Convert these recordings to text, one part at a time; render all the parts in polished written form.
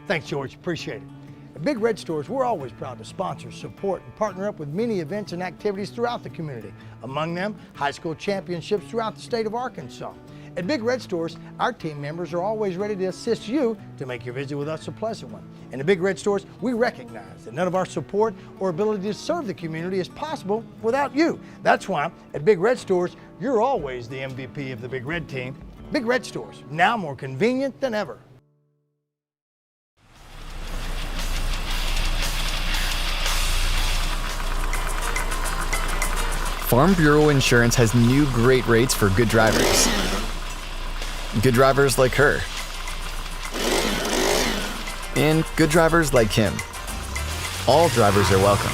Thanks, George. Appreciate it. At Big Red Stores, we're always proud to sponsor, support, and partner up with many events and activities throughout the community. Among them, high school championships throughout the state of Arkansas. At Big Red Stores, our team members are always ready to assist you to make your visit with us a pleasant one. And at Big Red Stores, we recognize that none of our support or ability to serve the community is possible without you. That's why at Big Red Stores, you're always the MVP of the Big Red team. Big Red Stores, now more convenient than ever. Farm Bureau Insurance has new great rates for good drivers. Good drivers like her. And good drivers like him. All drivers are welcome.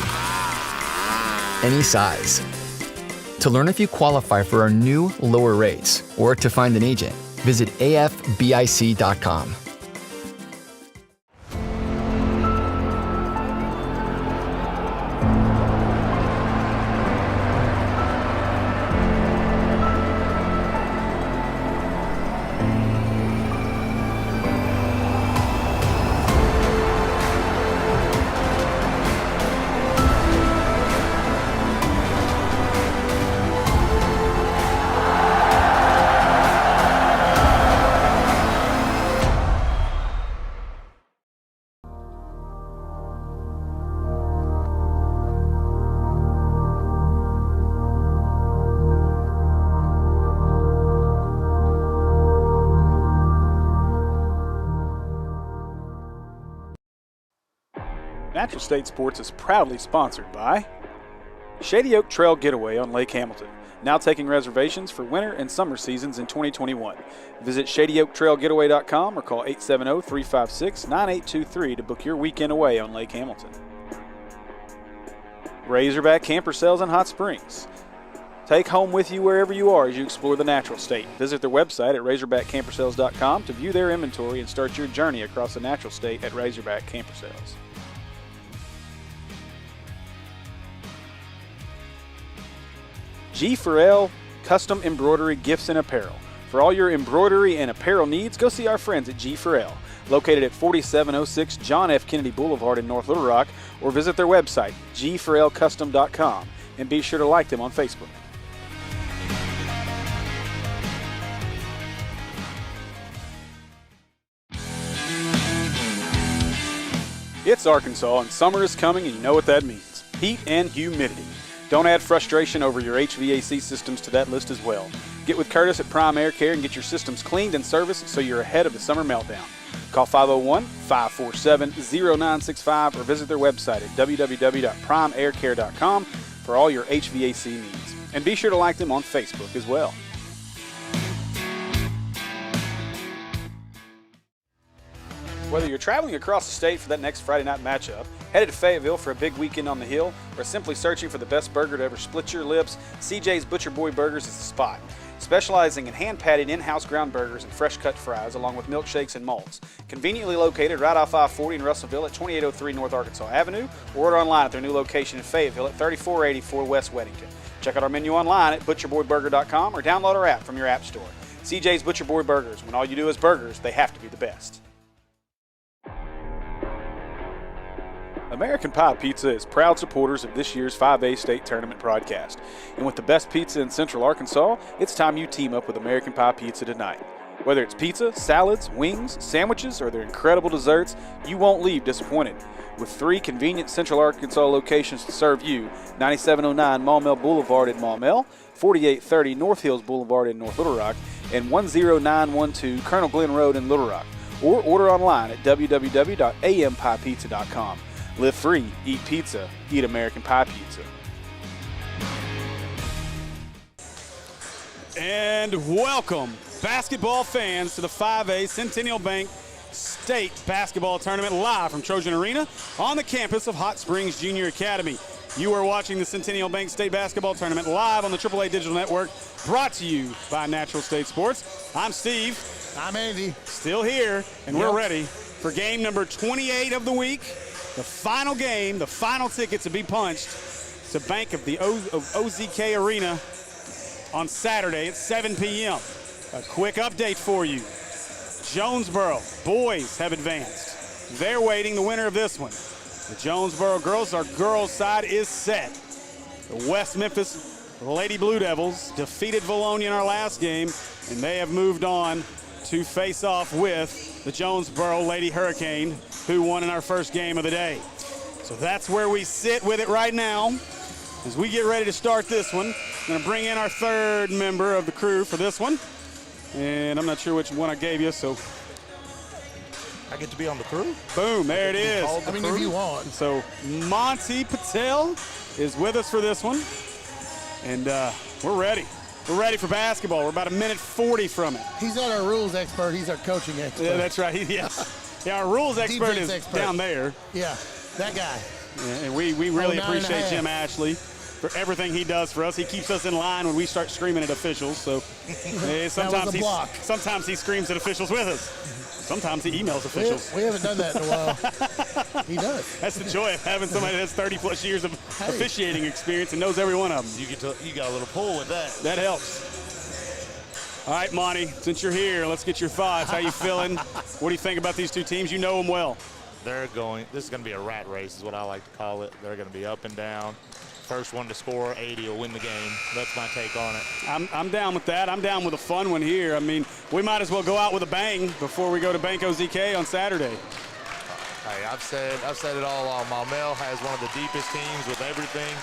Any size. To learn if you qualify for our new lower rates or to find an agent, visit afbic.com. Natural State Sports is proudly sponsored by Shady Oak Trail Getaway on Lake Hamilton, now taking reservations for winter and summer seasons in 2021. Visit shadyoaktrailgetaway.com or call 870-356-9823 to book your weekend away on Lake Hamilton. Razorback Camper Sales in Hot Springs. Take home with you wherever you are as you explore the natural state. Visit their website at razorbackcampersales.com to view their inventory and start your journey across the natural state at Razorback Camper Sales. G4L Custom Embroidery Gifts and Apparel. For all your embroidery and apparel needs, go see our friends at G4L, located at 4706 John F. Kennedy Boulevard in North Little Rock, or visit their website, g4lcustom.com, and be sure to like them on Facebook. It's Arkansas, and summer is coming, and you know what that means. Heat and humidity. Don't add frustration over your HVAC systems to that list as well. Get with Curtis at Prime Air Care and get your systems cleaned and serviced so you're ahead of the summer meltdown. Call 501-547-0965 or visit their website at www.primeaircare.com for all your HVAC needs. And be sure to like them on Facebook as well. Whether you're traveling across the state for that next Friday night matchup, headed to Fayetteville for a big weekend on the hill, or simply searching for the best burger to ever split your lips, CJ's Butcher Boy Burgers is the spot. Specializing in hand-patted in-house ground burgers and fresh-cut fries, along with milkshakes and malts. Conveniently located right off I-40 in Russellville at 2803 North Arkansas Avenue, or order online at their new location in Fayetteville at 3484 West Weddington. Check out our menu online at butcherboyburger.com or download our app from your app store. CJ's Butcher Boy Burgers. When all you do is burgers, they have to be the best. American Pie Pizza is proud supporters of this year's 5A State Tournament broadcast. And with the best pizza in Central Arkansas, it's time you team up with American Pie Pizza tonight. Whether it's pizza, salads, wings, sandwiches, or their incredible desserts, you won't leave disappointed. With 3 convenient Central Arkansas locations to serve you, 9709 Maumelle Boulevard in Maumelle, 4830 North Hills Boulevard in North Little Rock, and 10912 Colonel Glenn Road in Little Rock. Or order online at www.ampiepizza.com. Live free, eat pizza, eat American Pie Pizza. And welcome, basketball fans, to the 5A Centennial Bank State Basketball Tournament live from Trojan Arena on the campus of Hot Springs Junior Academy. You are watching the Centennial Bank State Basketball Tournament live on the AAA Digital Network, brought to you by Natural State Sports. I'm Steve. I'm Andy. Still here, and we're ready for game number 28 of the week. The final game, the final ticket to be punched to bank of the OZK Arena on Saturday at 7 p.m. A quick update for you. Jonesboro boys have advanced. They're waiting. The winner of this one, the Jonesboro girls. Our girls' side is set. The West Memphis Lady Blue Devils defeated Valonia in our last game, and they have moved on to face off with the Jonesboro Lady Hurricane, who won in our first game of the day. So that's where we sit with it right now. As we get ready to start this one, I'm going to bring in our third member of the crew for this one. And I'm not sure which one I gave you, so. I get to be on the crew? Boom, there it is. I mean, if you want. So Monty Patel is with us for this one. And we're ready. We're ready for basketball. We're about a minute 40 from it. He's not our rules expert. He's our coaching expert. Yeah, that's right. Yeah, our rules expert is down there. Yeah, that guy. Yeah, and we really appreciate Jim Ashley for everything he does for us. He keeps us in line when we start screaming at officials. So sometimes he screams at officials with us. Sometimes he emails officials. We haven't done that in a while. He does. That's the joy of having somebody that has 30+ years of officiating experience and knows every one of them. You got a little pull with that. That helps. All right, Monty, since you're here, let's get your thoughts. How you feeling? What do you think about these two teams? You know them well. This is going to be a rat race is what I like to call it. They're going to be up and down. First one to score 80 will win the game. That's my take on it. I'm down with that. I'm down with a fun one here. I mean, we might as well go out with a bang before we go to Banco ZK on Saturday. Hey, I've said it all along. Maumelle has one of the deepest teams with everything,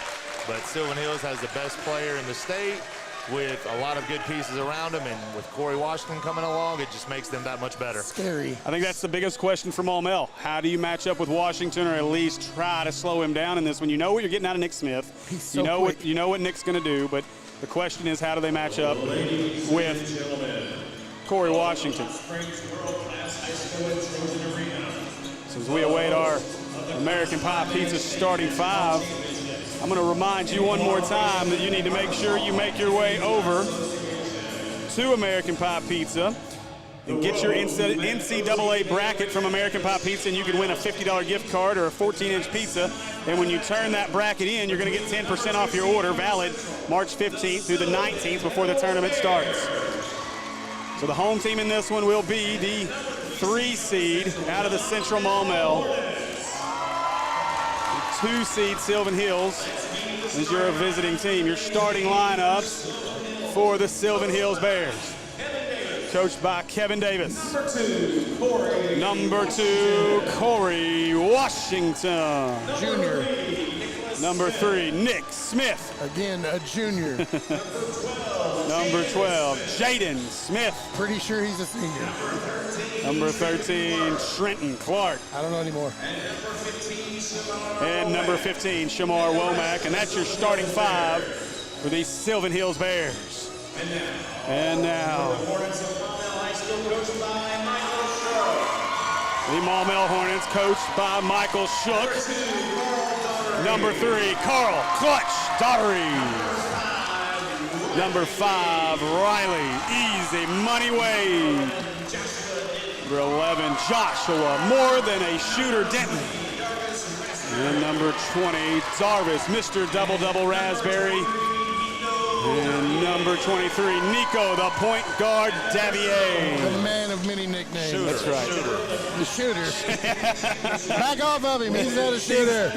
but Sylvan Hills has the best player in the state with a lot of good pieces around him, and with Corey Washington coming along, it just makes them that much better. Scary. I think that's the biggest question for Maumelle. How do you match up with Washington, or at least try to slow him down in this one? You know what you're getting out of Nick Smith. He's so quick. You know what Nick's going to do, but the question is, how do they match up with Corey Washington? So as we await our American Pie Pizza starting five, I'm going to remind you one more time that you need to make sure you make your way over to American Pie Pizza and get your NCAA bracket from American Pie Pizza, and you can win a $50 gift card or a 14-inch pizza. And when you turn that bracket in, you're going to get 10% off your order, valid March 15th through the 19th before the tournament starts. So the home team in this one will be the 3 seed out of the Central Maumelle. 2 seed Sylvan Hills is your visiting team. Your starting lineups for the Sylvan Hills Bears. Coached by Kevin Davis. Number 2, Corey Washington. Junior. Number 3, Nick Smith. Again, a junior. Number 12, Jaden Smith. Pretty sure he's a senior. Number 13, Trenton Clark. I don't know anymore. And number 15, Shamar Womack. And that's your starting 5 for the Sylvan Hills Bears. And now, the Maumelle Hornets, coached by Michael Shook. Number 3, Carl Clutch Daughtery. Number 5, Riley Easy Money Wade. Number 11, Joshua More Than a Shooter Denton. And number 20, Darvis, Mr. Double-Double Raspberry. And number 23, Nico, the point guard, Davier. The man of many nicknames. Shooter. That's right. Shooter. The shooter. Back off of him. He's not a shooter.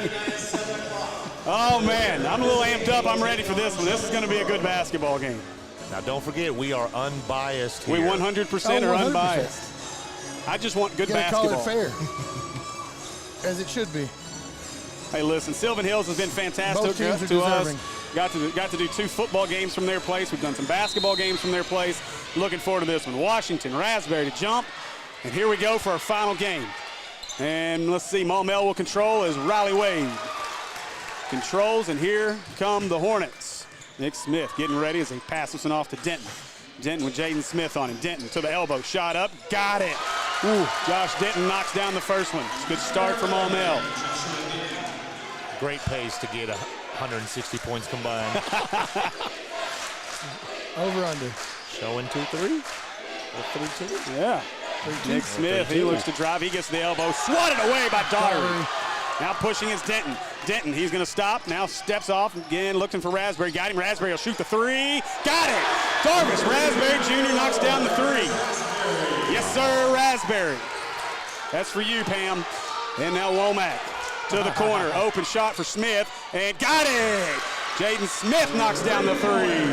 Oh, man. I'm a little amped up. I'm ready for this one. This is going to be a good basketball game. Now, don't forget, we are unbiased here. We 100% are unbiased. I just want good basketball. Call it fair. As it should be. Hey, listen, Sylvan Hills has been fantastic to us. Got to do 2 football games from their place. We've done some basketball games from their place. Looking forward to this one. Washington, Raspberry to jump. And here we go for our final game. And let's see, Maumelle will control as Riley Wade controls, and here come the Hornets. Nick Smith getting ready as they pass this one off to Denton. Denton with Jaden Smith on him. Denton to the elbow, shot up, got it. Ooh, Josh Denton knocks down the first one. It's a good start for Maumelle. Great pace to get 160 points combined. Over under. Showing 2-3. 3-2. Yeah. Nick Smith, he looks to drive. He gets the elbow. Swatted away by Daughtery. Now pushing is Denton. Denton, he's going to stop. Now steps off again, looking for Raspberry. Got him. Raspberry will shoot the 3. Got it. Darvis Raspberry Jr. knocks down the 3. Yes, sir, Raspberry. That's for you, Pam. And now Womack to the corner. Open shot for Smith, and got it! Jaden Smith knocks down the three.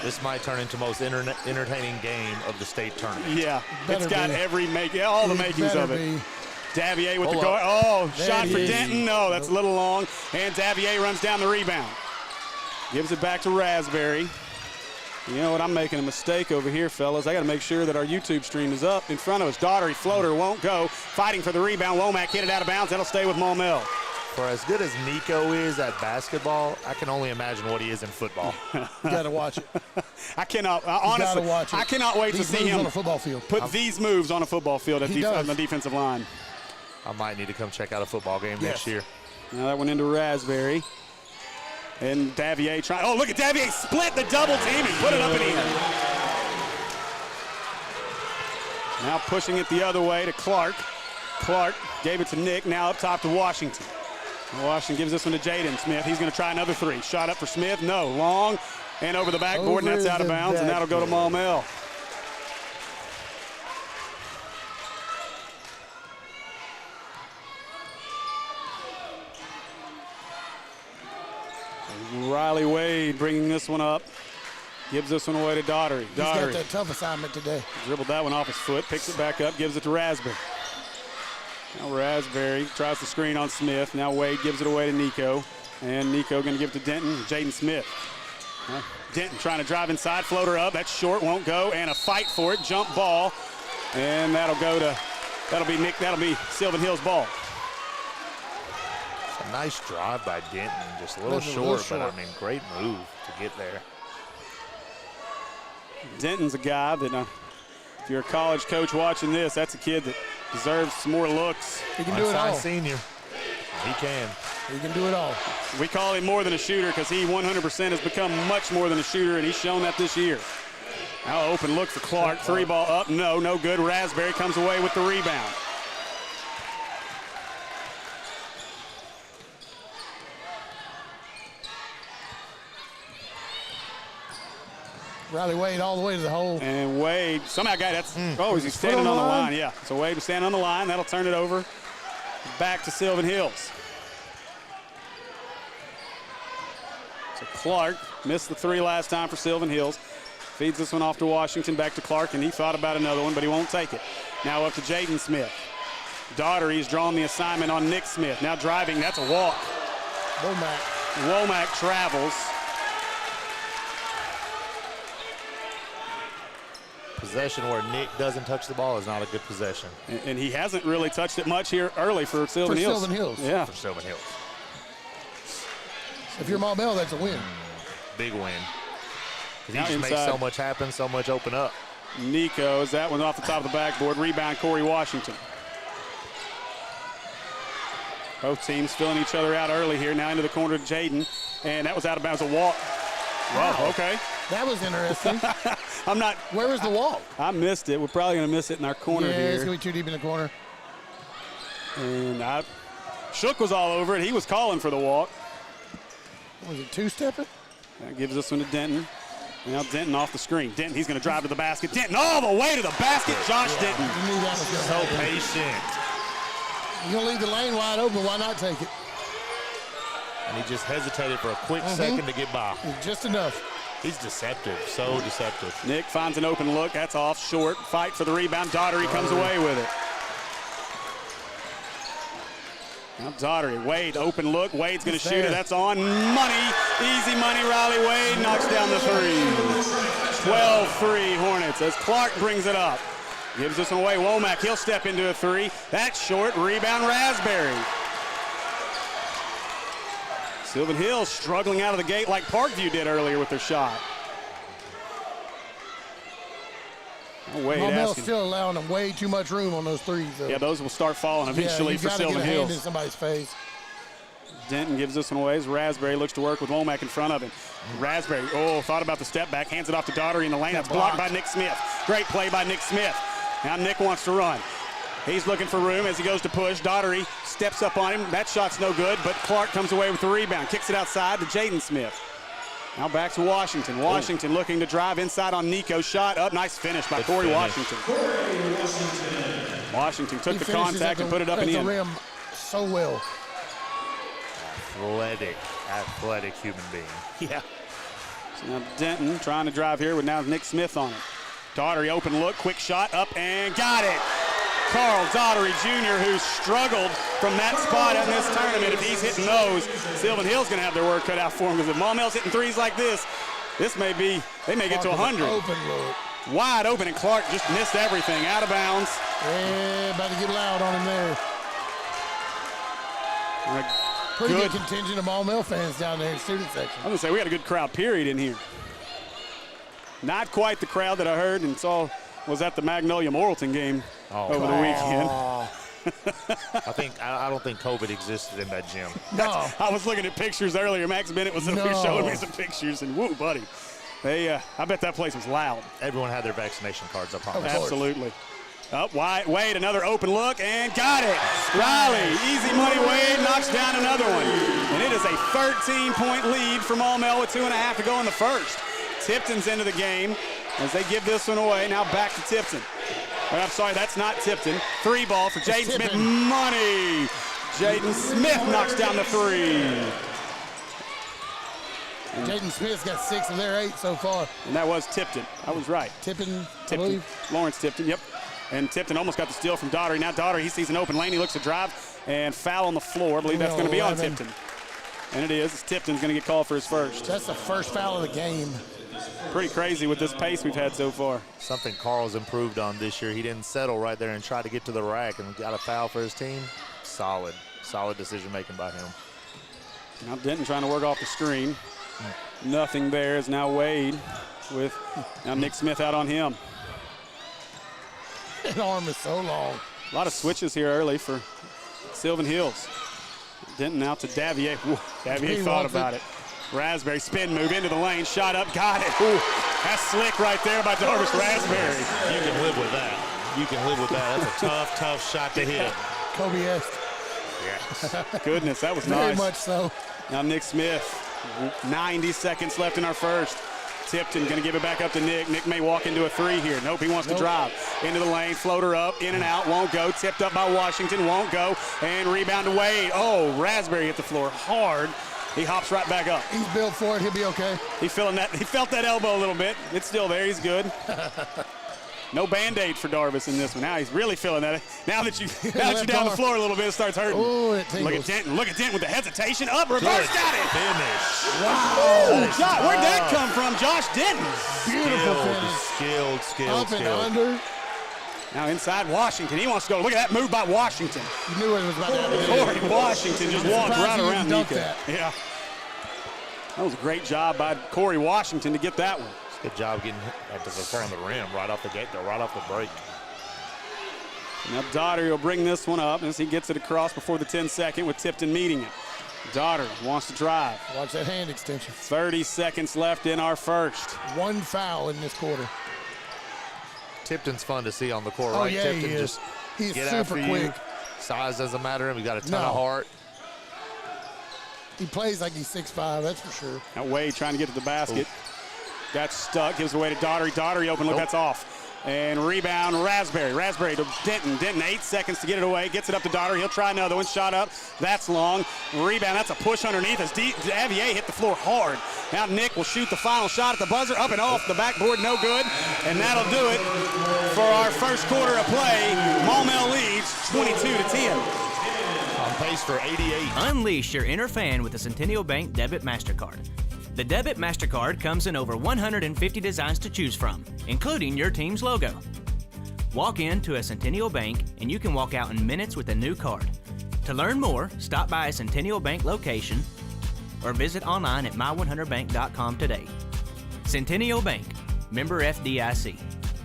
This might turn into most entertaining game of the state tournament. Yeah, it's got all the makings of it. Davier with the Hold guard. Oh, There shot he for is. Denton. No, that's a little long. And Davier runs down the rebound. Gives it back to Raspberry. You know what? I'm making a mistake over here, fellas. I got to make sure that our YouTube stream is up in front of us. Daughtery floater won't go. Fighting for the rebound. Womack hit it out of bounds. That'll stay with Maumelle. For as good as Nico is at basketball, I can only imagine what he is in football. You got to watch it. I cannot, honestly, watch it. I cannot wait These to see moves him on a football field. put these moves on a football field He on does. the defensive line. I might need to come check out a football game next year. Now that went into Raspberry. And Davier trying. Oh, look at Davier split the double team and put it up in the air. Now pushing it the other way to Clark. Clark gave it to Nick. Now up top to Washington. Washington gives this one to Jaden Smith. He's going to try another three. Shot up for Smith. No. Long and over the backboard, and that's out of bounds, and that'll go to Maumelle. Riley Wade bringing this one up. Gives this one away to Daughtery. He's got that tough assignment today. Dribbled that one off his foot, picks it back up, gives it to Raspberry. Now Raspberry tries to screen on Smith. Now Wade gives it away to Nico. And Nico going to give it to Denton. Jaden Smith. Denton trying to drive inside, floater up. That's short, won't go. And a fight for it, jump ball. And that'll be Sylvan Hill's ball. It's a nice drive by Denton, just a little short, but I mean, great move to get there. Denton's a guy that, if you're a college coach watching this, that's a kid that deserves some more looks. He can do it all. Senior. He can. He can do it all. We call him more than a shooter because he 100% has become much more than a shooter, and he's shown that this year. Now open look for Clark. Three ball up. No good. Raspberry comes away with the rebound. Riley Wade all the way to the hole. And Wade somehow got that's is he standing on the line? Yeah. So Wade was standing on the line. That'll turn it over back to Sylvan Hills. So Clark missed the three last time for Sylvan Hills. Feeds this one off to Washington, back to Clark, and he thought about another one, but he won't take it. Now up to Jaden Smith. Daughtery's drawn the assignment on Nick Smith. Now driving, that's a walk. Womack travels. Possession where Nick doesn't touch the ball is not a good possession. And he hasn't really touched it much here early for Sylvan Hills. Sylvan Hills. Yeah. For Sylvan Hills. If you're Maumelle, that's a win. Big win. He Now just makes inside. so much happen, so much open up. Nico's, that one off the top of the backboard. Rebound, Corey Washington. Both teams filling each other out early here. Now into the corner to Jaden. And that was out of bounds, a walk. Wow, okay. That was interesting. I'm not. Where was the walk? I missed it. We're probably going to miss it in our corner Yeah, here. it's going to be too deep in the corner. And Shook was all over it. He was calling for the walk. Was it two-stepping? That gives this one to Denton. Now Denton off the screen. Denton, he's going to drive to the basket. Denton all the way to the basket. Josh Denton. You knew that was going to So happen. patient. You're going to leave the lane wide open. Why not take it? And he just hesitated for a quick second to get by. Just enough. He's deceptive, so deceptive. Nick finds an open look. That's off short. Fight for the rebound. Daughtery comes away with it. Now Daughtery. Wade, open look. Wade's going to shoot it. That's on. Money. Easy money. Riley Wade knocks down the three. 12-3 Hornets as Clark brings it up. Gives this one away. Womack, he'll step into a three. That's short. Rebound Raspberry. Sylvan Hills struggling out of the gate like Parkview did earlier with their shot. Wade Maumelle's asking. still allowing them way too much room on those threes. Though. Yeah, those will start falling eventually for Sylvan get a hand in Hills. somebody's face. Denton gives this one away as Raspberry looks to work with Womack in front of him. Raspberry, thought about the step back, hands it off to Daughtery in the lane. That's blocked by Nick Smith. Great play by Nick Smith. Now Nick wants to run. He's looking for room as he goes to push. Daughtery steps up on him. That shot's no good, but Clark comes away with the rebound. Kicks it outside to Jaden Smith. Now back to Washington. Washington looking to drive inside on Nico. Shot up. Nice finish by Corey Washington. Washington took He the finishes contact and put it up at and the in. rim so well. Athletic human being. Yeah. So now Denton trying to drive here with now Nick Smith on it. Daugherty open look, quick shot, up and got it. Carl Daugherty Jr., who struggled from that spot in this tournament. If he's hitting those, Sylvan Hill's going to have their work cut out for him, because if Maumelle's hitting threes like this, they may get to 100. Open look. Wide open, and Clark just missed everything. Out of bounds. Yeah, about to get loud on him there. Pretty good contingent of Maumelle fans down there in the student section. I'm going to say we had a good crowd, period, in here. Not quite the crowd that I heard and saw was at the Magnolia Morrilton game over the weekend. I don't think COVID existed in that gym. No. I was looking at pictures earlier. Max Bennett was showing me some pictures, and woo, buddy. I bet that place was loud. Everyone had their vaccination cards, I promise. Absolutely. Up, Wade, another open look, and got it. Riley, easy money. Wade knocks down another one. And it is a 13-point lead for Maumelle with 2.5 to go in the first. Tipton's into the game as they give this one away. Now back to Tipton. I'm sorry, that's not Tipton. 3 ball for Jaden Smith. Money. Jaden Smith knocks down the 3. Jaden Smith's got 6 of their 8 so far. And that was Tipton. I was right. Tipton, I believe. Lawrence Tipton, yep. And Tipton almost got the steal from Daugherty. Now Daugherty, he sees an open lane. He looks to drive and foul on the floor. I believe that's going to be on Tipton. And it is. Tipton's going to get called for his first. That's the first foul of the game. Pretty crazy with this pace we've had so far. Something Carl's improved on this year. He didn't settle right there and try to get to the rack and got a foul for his team. Solid decision making by him. Now Denton trying to work off the screen. Nothing there is now Wade with now Nick Smith out on him. That arm is so long. A lot of switches here early for Sylvan Hills. Denton out to Davier. Woo, Davier thought about it. Raspberry spin move into the lane, shot up, got it. Ooh, that's slick right there by Darvish Raspberry. You can live with that. You can live with that. That's a tough shot to hit. Kobe-esque. Yes. Goodness, that was Very nice. much so. Now Nick Smith, 90 seconds left in our first. Tipton going to give it back up to Nick. Nick may walk into a 3 here. Nope, he wants to drive. Into the lane, floater up, in and out, won't go. Tipped up by Washington, won't go. And rebound to Wade. Oh, Raspberry hit the floor hard. He hops right back up. He's built for it. He'll be okay. He felt that elbow a little bit. It's still there. He's good. No Band-Aid for Darvis in this one. Now he's really feeling that. Now that you're down the floor a little bit, it starts hurting. Oh, it tingles. Look at Denton with the hesitation. Up, reverse, got it. Finish. Wow. Where'd that come from? Josh Denton. Beautiful finish. Skilled. Up and under. Now inside Washington. He wants to go. Look at that move by Washington. You knew it was about to happen. Corey Washington just walked right around Nico. That. Yeah. That was a great job by Corey Washington to get that one. Good job getting at the front of the rim right off the gate, right off the break. Now Daugherty will bring this one up as he gets it across before the 10-second with Tipton meeting it. Daugherty wants to drive. Watch that hand extension. 30 seconds left in our first. 1 foul in this quarter. Tipton's fun to see on the court, Oh, right? yeah, Tipton he is. just He's get super after quick. you. Size doesn't matter. He's got a ton of heart. He plays like he's 6'5", that's for sure. Now Wade trying to get to the basket. Got stuck, gives away to Daugherty. Daugherty open, look, that's off. And rebound, Raspberry. Raspberry to Denton. Denton, 8 seconds to get it away. Gets it up to Daugherty. He'll try another one. Shot up. That's long. Rebound, that's a push underneath as Davier hit the floor hard. Now Nick will shoot the final shot at the buzzer. Up and off the backboard, no good. And that'll do it for our first quarter of play. Maumelle leads 22-10. On pace for 88. Unleash your inner fan with the Centennial Bank Debit MasterCard. The Debit MasterCard comes in over 150 designs to choose from, including your team's logo. Walk into a Centennial Bank and you can walk out in minutes with a new card. To learn more, stop by a Centennial Bank location or visit online at my100bank.com today. Centennial Bank, member FDIC.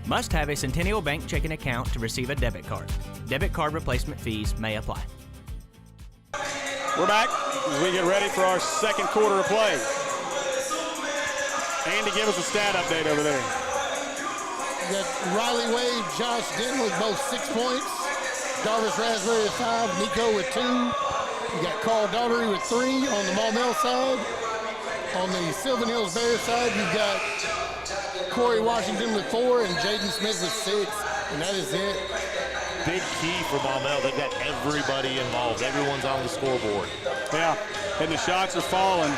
Must have a Centennial Bank checking account to receive a debit card. Debit card replacement fees may apply. We're back as we get ready for our second quarter of play. Andy, give us a stat update over there. You got Riley Wade, Josh Denton with both 6 points. Darvis Raspberry with 5, Nico with 2. You got Carl Daugherty with 3 on the Maumelle side. On the Sylvan Hills Bears side, you've got Corey Washington with 4 and Jaden Smith with 6. And that is it. big key for Maumelle. They've got everybody involved. Everyone's on the scoreboard. Yeah, and the shots are falling.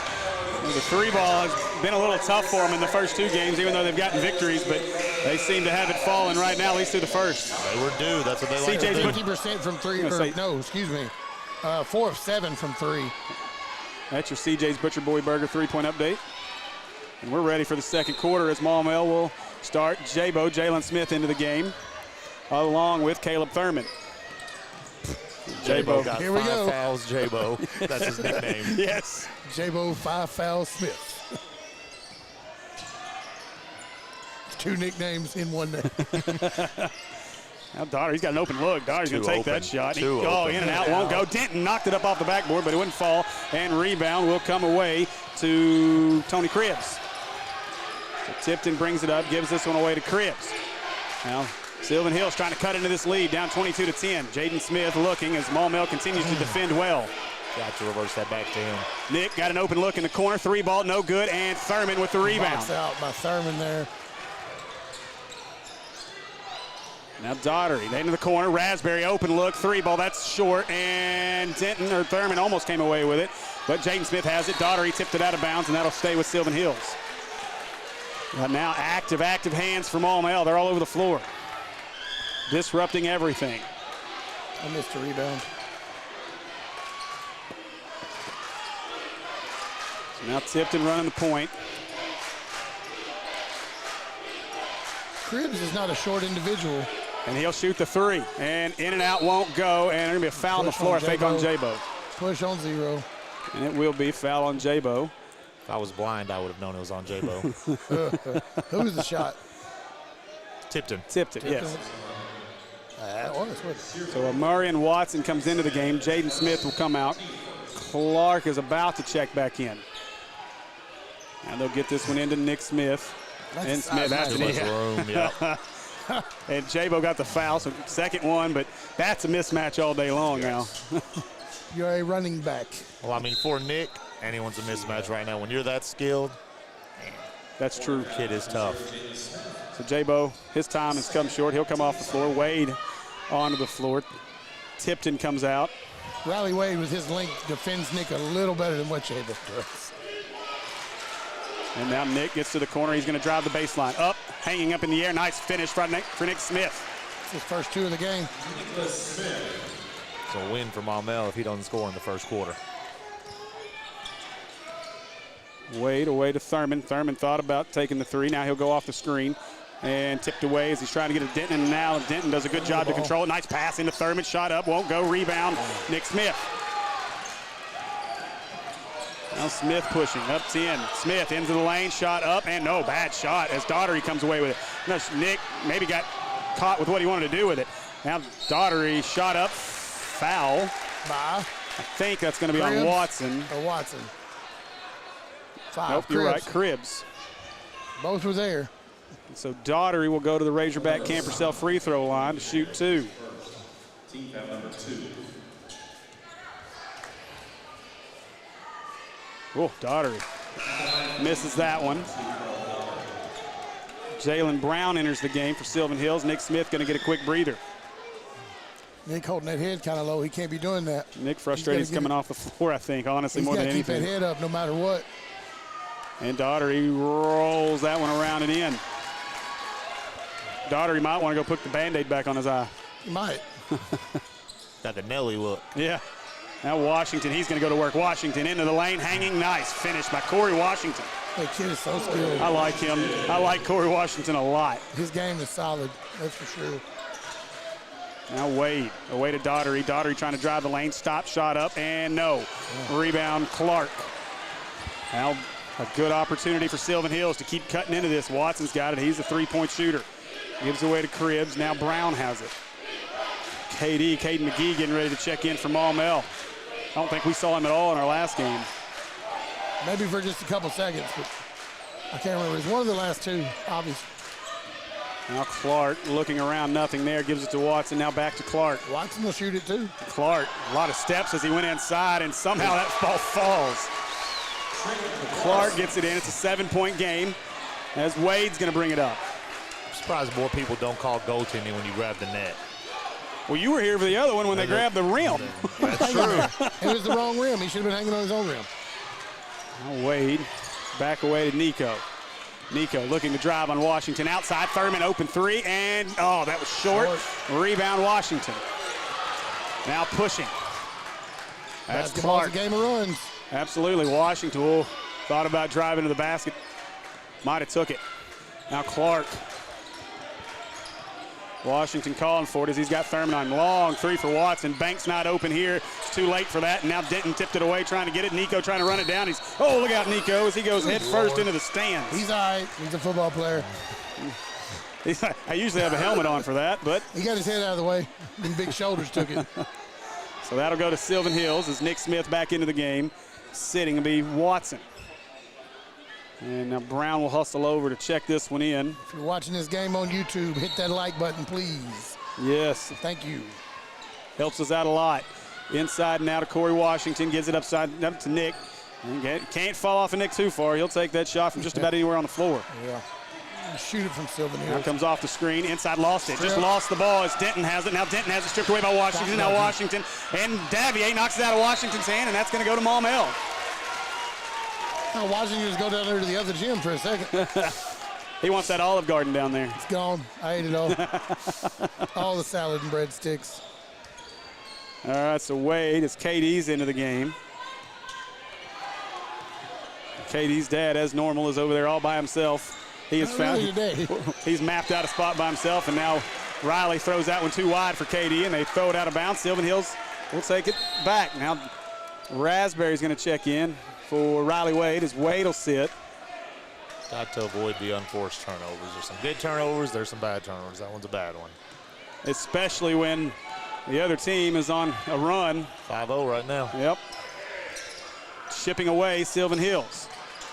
The three ball has been a little tough for them in the first 2 games, even though they've gotten victories, but they seem to have it falling right now, at least through the first. They were due. That's what they like to do. 50% from 3. No, excuse me. 4 of 7 from 3. That's your CJ's Butcher Boy Burger 3-point update. And we're ready for the second quarter as Maumelle will start Jalen Smith into the game, along with Caleb Thurman. Jabo got Here we 5 go. fouls, Jabo. That's his nickname. Yes. Jabo 5 fouls Smith. 2 nicknames in one name. Now Daugherty, he's got an open look. Daugherty's going to take that shot. In and out, won't go. Denton knocked it up off the backboard, but it wouldn't fall. And rebound will come away to Tony Cribbs. So Tipton brings it up, gives this one away to Cribbs. Now Sylvan Hills trying to cut into this lead, down 22-10. Jaden Smith looking as Maumelle continues to defend well. Got to reverse that back to him. Nick got an open look in the corner. 3 ball, no good. And Thurman with the rebound. Box out by Thurman there. Now Daugherty, they into the corner. Raspberry open look, 3 ball, that's short. And Thurman almost came away with it. But Jaden Smith has it. Daugherty tipped it out of bounds, and that'll stay with Sylvan Hills. But now active hands for Maumelle. They're all over the floor, disrupting everything. I missed a rebound. So now Tipton running the point. Cribbs is not a short individual. And he'll shoot the 3. And in and out won't go. And there's going to be a foul on the floor, fake on Jabo. Push on 0. And it will be foul on Jabo. If I was blind, I would have known it was on Jabo. Who was the shot? Tipton. Tipton, yes. So So Marion Watson comes into the game. Jaden Smith will come out. Clark is about to check back in. And they'll get this one into Nick Smith. And Smith after Too much room, yeah. And Jabo got the foul, so second one, but that's a mismatch all day long now. You're a running back. Well, I mean, for Nick, anyone's a mismatch right now. When you're that skilled, That's true. kid is tough. So Jabo, his time has come short. He'll come off the floor. Wade onto the floor. Tipton comes out. Riley Wade with his length defends Nick a little better than what Jabo does. And now Nick gets to the corner. He's going to drive the baseline. Up, hanging up in the air. Nice finish for Nick Smith. It's his first 2 of the game. It's a win for Maumelle if he doesn't score in the first quarter. Wade away to Thurman. Thurman thought about taking the 3. Now he'll go off the screen and tipped away as he's trying to get to Denton. And now Denton does a good job to control it. Nice pass into Thurman. Shot up, won't go. Rebound, Nick Smith. Now Smith pushing up 10. Smith into the lane, shot up, and no, bad shot as Daugherty comes away with it. Now Nick maybe got caught with what he wanted to do with it. Now Daugherty shot up, foul. Bye. I think that's going to be on Watson. Or Watson. 5. Nope, you're right, Cribbs. Both were there. So Daugherty will go to the Razorback Camp Purcell free throw line to shoot 2. Team foul number 2. Oh, Daugherty misses that one. Jalen Brown enters the game for Sylvan Hills. Nick Smith going to get a quick breather. Nick holding that head kind of low. He can't be doing that. Nick frustrated. He's coming off the floor, I think, honestly, more than He's got to keep anything. that head up no matter what. And Daugherty rolls that one around and in. Daugherty might want to go put the Band-Aid back on his eye. He might. Got the Nelly look. Yeah. Now Washington, he's going to go to work. Washington into the lane, hanging, nice finish by Corey Washington. That kid is so skilled. I like him. I like Corey Washington a lot. His game is solid, that's for sure. Now Wade, away to Daugherty. Daugherty trying to drive the lane, stop, shot up, and no. Rebound, Clark. Now a good opportunity for Sylvan Hills to keep cutting into this. Watson's got it. He's a 3-point shooter. Gives away to Cribbs. Now Brown has it. Caden McGee getting ready to check in for Maumelle. I don't think we saw him at all in our last game. Maybe for just a couple seconds, but I can't remember. It was one of the last 2, obviously. Now Clark looking around, nothing there. Gives it to Watson. Now back to Clark. Watson will shoot it too. Clark, a lot of steps as he went inside, and somehow that ball falls. Clark gets it in. It's a 7-point game as Wade's going to bring it up. I'm surprised more people don't call goaltending when you grab the net. Well, you were here for the other one when they grabbed the rim. That's true. It was the wrong rim. He should have been hanging on his own rim. Now Wade back away to Nico. Nico looking to drive on Washington. Outside, Thurman open three, and oh, that was short. Rebound Washington. Now pushing. That's Basketball's Clark. a game of runs. Absolutely. Washington thought about driving to the basket. Might have took it. Now Clark. Washington calling for it as he's got Thurman on. Long three for Watson. Banks not open here. It's too late for that. And now Denton tipped it away trying to get it. Nico trying to run it down. Look out Nico as he goes head first into the stands. He's all right. He's a football player. I usually have a helmet on for that, but. He got his head out of the way. Them big shoulders took it. So that'll go to Sylvan Hills as Nick Smith back into the game. Sitting will be Watson. And now Brown will hustle over to check this one in. If you're watching this game on YouTube, hit that like button, please. Yes. Thank you. Helps us out a lot. Inside and out of Corey Washington. Gives it up to Nick. Can't fall off of Nick too far. He'll take that shot from just about anywhere on the floor. Yeah. Shoot it from Sylvan Hills. Now comes off the screen. Inside, lost it. Just lost the ball as Denton has it. Now Denton has it stripped away by Washington. Now Washington. And Davier knocks it out of Washington's hand, and that's going to go to Maumelle. Now Washington just go down there to the other gym for a second. He wants that Olive Garden down there. It's gone. I ate it all. All the salad and breadsticks. All right, so Wade as KD's into the game. KD's dad, as normal, is over there all by himself. He has found he's mapped out a spot by himself, and now Riley throws that one too wide for KD, and they throw it out of bounds. Sylvan Hills will take it back. Now Raspberry's going to check in for Riley Wade as Wade will sit. Got to avoid the unforced turnovers. There's some good turnovers, there's some bad turnovers. That one's a bad one. Especially when the other team is on a run. 5-0 right now. Yep. Shipping away Sylvan Hills.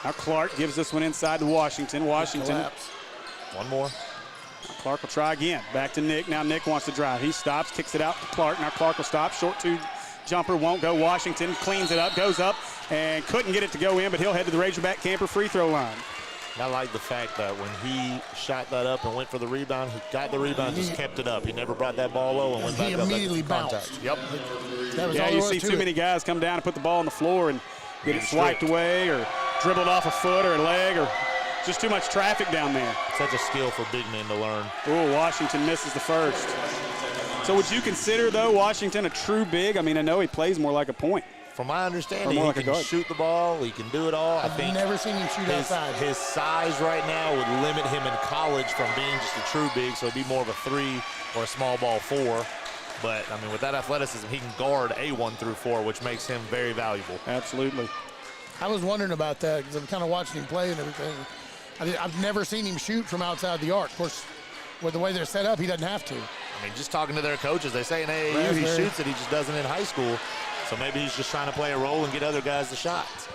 Now Clark gives this one inside to Washington. Washington. One more. Clark will try again. Back to Nick. Now Nick wants to drive. He stops, kicks it out to Clark. Now Clark will stop. Short two jumper won't go. Washington cleans it up, goes up, and couldn't get it to go in, but he'll head to the Razorback camper free throw line. I like the fact that when he shot that up and went for the rebound, he got the rebound, just kept it up. He never brought that ball low and went back up. He immediately bounced. Yep. Yeah, you see too many guys come down and put the ball on the floor and get it swiped away or dribbled off a foot or a leg or just too much traffic down there. Such a skill for big men to learn. Oh, Washington misses the first. So would you consider, though, Washington a true big? I mean, I know he plays more like a point. From my understanding, he can shoot the ball. He can do it all. I've never seen him shoot outside. His size right now would limit him in college from being just a true big, so it'd be more of a 3 or a small ball 4. But, I mean, with that athleticism, he can guard a 1 through 4, which makes him very valuable. Absolutely. I was wondering about that because I'm kind of watching him play and everything. I've never seen him shoot from outside the arc. Of course, with the way they're set up, he doesn't have to. I mean, just talking to their coaches, they say in AAU he shoots it, he just doesn't in high school. So maybe he's just trying to play a role and get other guys the shots.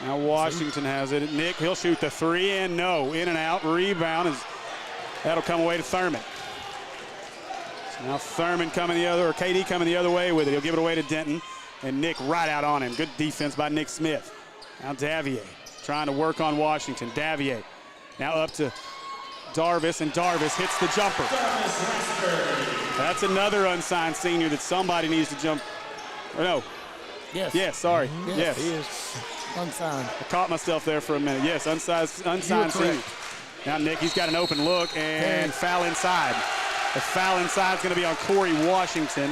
Now Washington has it. Nick, he'll shoot the 3 and no. In and out. Rebound. That'll come away to Thurman. So now Thurman coming the other, or KD coming the other way with it. He'll give it away to Denton. And Nick right out on him. Good defense by Nick Smith. Now Davier trying to work on Washington. Davier now up to Darvis, and Darvis hits the jumper. That's another unsigned senior that somebody needs to jump. Or no. Yes. Yes, sorry. Yes. He is unsigned. I caught myself there for a minute. Yes, unsigned senior. Now Nick, he's got an open look and foul inside. The foul inside is going to be on Corey Washington.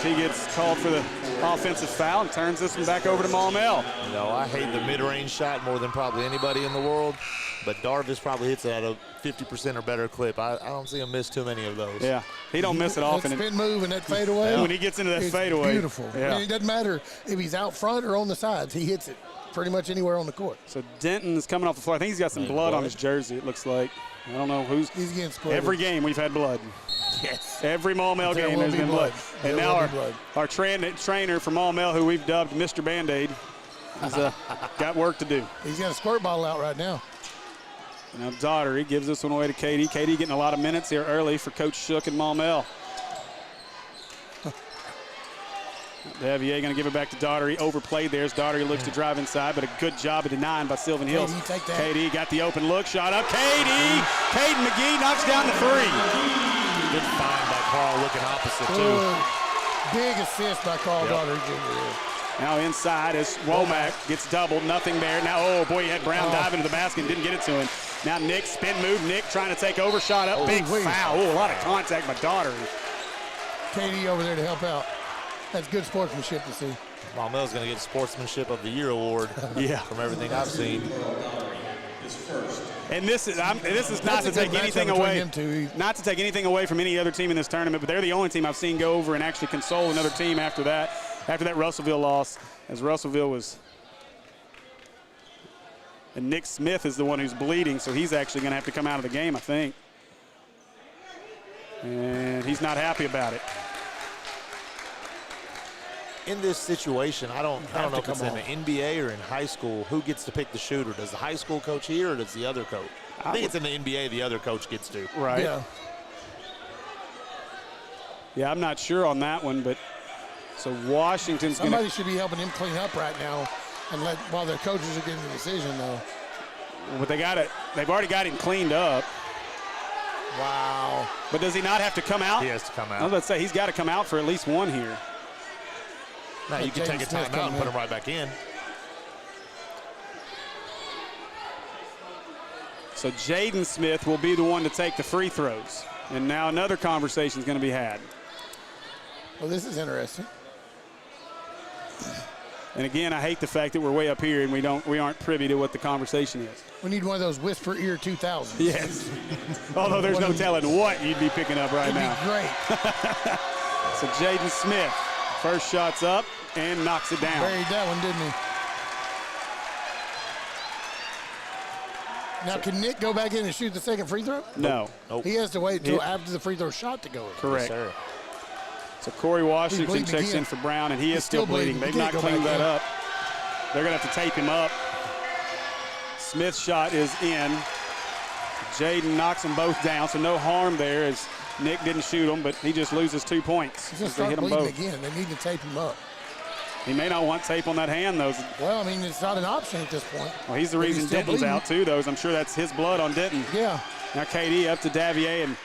He gets called for the offensive foul and turns this one back over to Maumelle. You know, I hate the mid-range shot more than probably anybody in the world, but Darvis probably hits it at a 50% or better clip. I don't see him miss too many of those. Yeah, he don't miss it often. That spin move and that fadeaway. Yeah. When he gets into that fadeaway. Beautiful. Yeah. I mean, it doesn't matter if he's out front or on the sides. He hits it pretty much anywhere on the court. So Denton is coming off the floor. I think he's got some blood on his jersey, it looks like. I don't know who's. He's getting squirted. Every game we've had blood. Yes. Every Maumelle game there's been blood. And now our trainer for Maumelle, who we've dubbed Mr. Band-Aid, has got work to do. He's got a squirt bottle out right now. Now Daughtery gives this one away to KD. KD getting a lot of minutes here early for Coach Shook and Maumelle. Davier going to give it back to Daughtery. Overplayed there as Daughtery looks to drive inside, but a good job of denying by Sylvan Hills. KD got the open look, shot up. Caden McGee knocks down the 3. Good find by Carl looking opposite, too. Good. Big assist by Carl Daugherty Jr. Now inside as Womack gets doubled, nothing there. Now, oh boy, he had Brown dive into the basket and didn't get it to him. Now Nick, spin move, Nick trying to take over, shot up, big foul. Oh, a lot of contact by Daugherty. KD over there to help out. That's good sportsmanship to see. Maumelle's going to get Sportsmanship of the Year award. Yeah. From everything I've seen. And this is not to take anything away. Not to take anything away from any other team in this tournament, but they're the only team I've seen go over and actually console another team after that Russellville loss, as Russellville was. And Nick Smith is the one who's bleeding, so he's actually going to have to come out of the game, I think. And he's not happy about it. In this situation, I don't know if it's in the NBA or in high school, who gets to pick the shooter? Does the high school coach here, or does the other coach? I think it's in the NBA, the other coach gets to. Right. Yeah. Yeah, I'm not sure on that one, but so Washington's going to. Somebody should be helping him clean up right now, and while their coaches are getting the decision, though. But they've already got him cleaned up. Wow. But does he not have to come out? He has to come out. I was about to say, he's got to come out for at least one here. Now you can take a timeout and put him right back in. So Jaden Smith will be the one to take the free throws. And now another conversation is going to be had. Well, this is interesting. And again, I hate the fact that we're way up here and we aren't privy to what the conversation is. We need one of those whisper ear 2000s. Yes. Although there's no telling what you'd be picking up right now. Great. So Jaden Smith, first shot's up and knocks it down. Buried that one, didn't he? Now, can Nick go back in and shoot the second free throw? No. Nope. He has to wait until after the free throw shot to go in. Correct. Yes, sir. So Corey Washington bleeding checks again. in for Brown, and he is He's still still bleeding. bleeding. They've He can't not go cleaned back that in. up. They're going to have to tape him up. Smith's shot is in. Jaden knocks them both down, so no harm there as Nick didn't shoot them, but he just loses 2 points. He's going They to start hit them bleeding both. again. They need to tape him up. He may not want tape on that hand, though. Well, I mean, it's not an option at this point. Well, he's the But reason still Denton's bleeding. out, too, though. I'm sure that's his blood on Denton. Yeah. Now KD up to Davier, and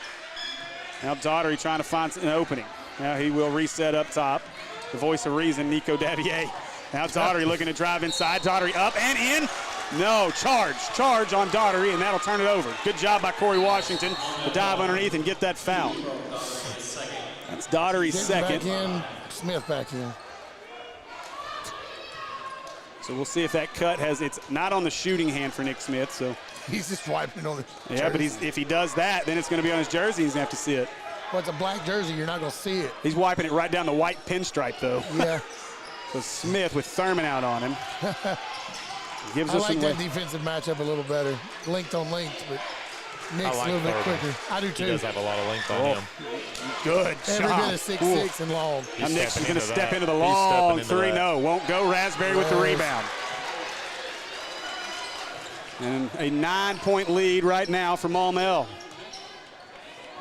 now Daugherty trying to find an opening. Now he will reset up top. The voice of reason, Nico Davier. Now Daugherty looking to drive inside. Daugherty up and in. No, charge on Daugherty, and that'll turn it over. Good job by Corey Washington to dive underneath and get that foul. That's Daugherty's second. Back in, Smith back in. So we'll see if that cut it's not on the shooting hand for Nick Smith. So He's just wiping it on his yeah, but jersey. if he does that, then it's going to be on his jersey. He's going to have to see it. Well, it's a black jersey. You're not going to see it. He's wiping it right down the white pinstripe, though. Yeah. So Smith with Thurman out on him. Gives I us like some that defensive matchup a little better. Length on length, but Nick's like a little bit Thurman. quicker. I do He too. does have a lot of length on him. good Every shot. bit of 6'6" and long. Now Nick's stepping going to into step that. into the He's long stepping into three. that. No, won't go. Raspberry with the Yes. rebound. And a 9-point lead right now for Maumelle.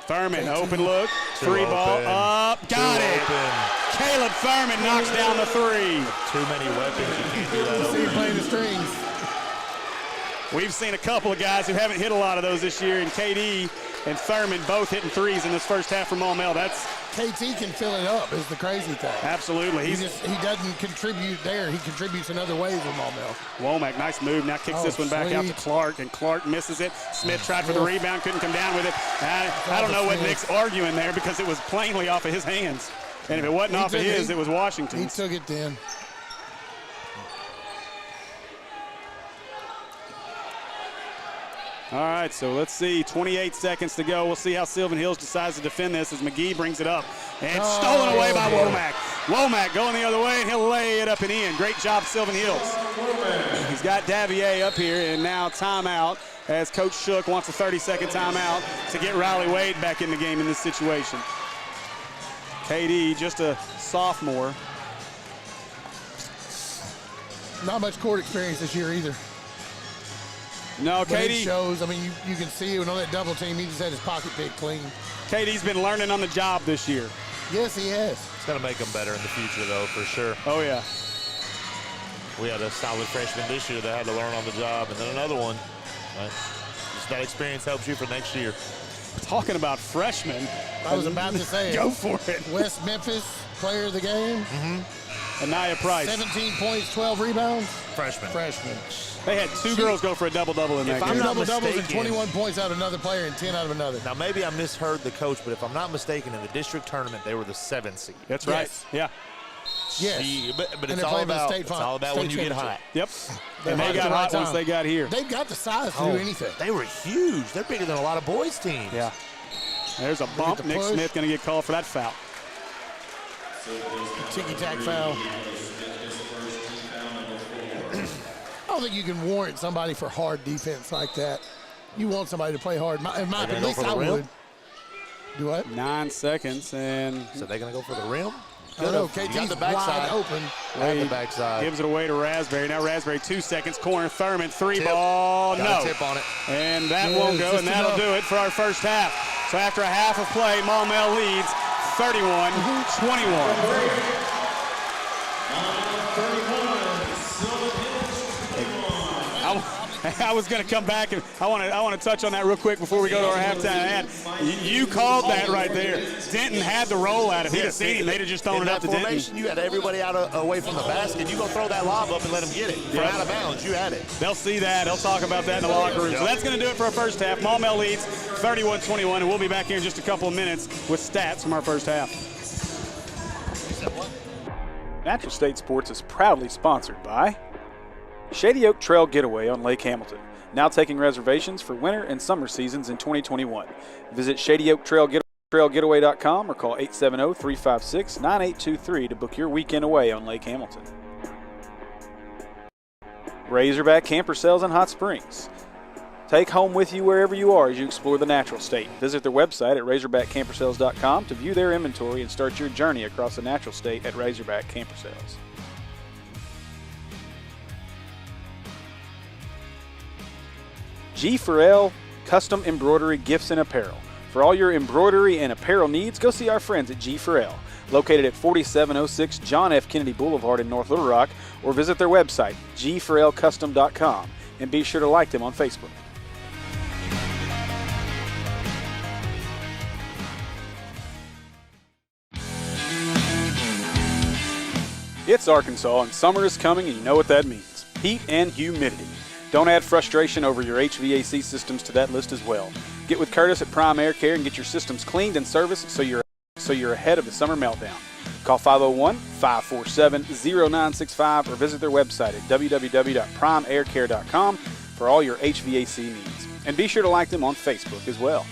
Thurman, open look, free ball open. up, got it. Open. Caleb Thurman knocks down the three. Too many weapons. You can't do that See him over. playing the strings. We've seen a couple of guys who haven't hit a lot of those this year, and KD and Thurman both hitting threes in this first half for Maumelle. That's KT can fill it up is the crazy thing. absolutely. He doesn't contribute there. He contributes in other ways with Maumelle. Womack, nice move. Now kicks this one back out to sweet. Clark, and Clark misses it. Smith tried for the rebound, couldn't come down with it. I don't know what Smith. Nick's arguing there because it was plainly off of his hands. And if it wasn't off of his, it was He Washington's. took it then. All right, so let's see. 28 seconds to go. We'll see how Sylvan Hills decides to defend this as McGee brings it up. And stolen away by Womack. Womack going the other way, and he'll lay it up and in. Great job, Sylvan Hills. He's got Davier up here, and now timeout as Coach Shook wants a 30-second timeout to get Riley Wade back in the game in this situation. KD, just a sophomore. Not much court experience this year either. No, But it KD, shows. I mean, you can see it on that double team. He just had his pocket pick clean. KD's been learning on the job this year. Yes, he has. It's going to make them better in the future, though, for sure. Oh, yeah. We had a solid freshman this year that had to learn on the job, and then another one. Right? Just that experience helps you for next year. Talking about freshmen. I was about to say Go for it. West Memphis, player of the game. Anaya Price. 17 points, 12 rebounds. Freshman. They had two girls go for a double-double in that If I'm game. not Double-doubles and mistaken- 21 points out of another player and 10 out of another. Now, maybe I misheard the coach, but if I'm not mistaken, in the district tournament, they were the 7th seed. That's right. Yes. Yeah. Yes. But And it's they're all playing for the about, state it's final- all about state when you get championship. hot. Yep. They're And they hot got at the hot right once time. they got here. They've got the size to do anything. They were huge. They're bigger than a lot of boys' teams. Yeah. There's a bump. the Nick push. Smith going to get called for that foul. Ticky-tack foul. I don't think you can warrant somebody for hard defense like that. You want somebody to play hard. In my gonna opinion, at go least for the I rim? would. Do what? 9 seconds, and So they're going to go for the rim? I don't know. You got KT's the backside. wide open. And the backside. gives it away to Raspberry. Now Raspberry 2 seconds. Corner Thurman. Three Tip. ball. Got No. a tip on it. And that Yeah, won't it's go, just and that'll enough. do it for our first half. So after a half of play, Maumelle leads 31-21. I was going to come back, and I want to touch on that real quick before we go to our halftime ad. You called that right there. Denton had the roll at it. He'd have seen him. They'd have just thrown in it up that to Denton. formation, you had everybody away from the basket. You go throw that lob up and let them get it. From out of bounds, you had it. They'll see that. They'll talk about that in the locker room. So that's going to do it for our first half. Maumelle leads 31-21, and we'll be back here in just a couple of minutes with stats from our first half. Natural State Sports is proudly sponsored by Shady Oak Trail Getaway on Lake Hamilton, now taking reservations for winter and summer seasons in 2021. Visit ShadyOakTrailGetaway.com or call 870-356-9823 to book your weekend away on Lake Hamilton. Razorback Camper Sales in Hot Springs. Take home with you wherever you are as you explore the natural state. Visit their website at RazorbackCamperSales.com to view their inventory and start your journey across the natural state at Razorback Camper Sales. G4L Custom Embroidery Gifts and Apparel. For all your embroidery and apparel needs, go see our friends at G4L, located at 4706 John F. Kennedy Boulevard in North Little Rock, or visit their website, g4lcustom.com, and be sure to like them on Facebook. It's Arkansas, and summer is coming, and you know what that means. Heat and humidity. Don't add frustration over your HVAC systems to that list as well. Get with Curtis at Prime Air Care and get your systems cleaned and serviced so you're ahead of the summer meltdown. Call 501-547-0965 or visit their website at www.primeaircare.com for all your HVAC needs. And be sure to like them on Facebook as well.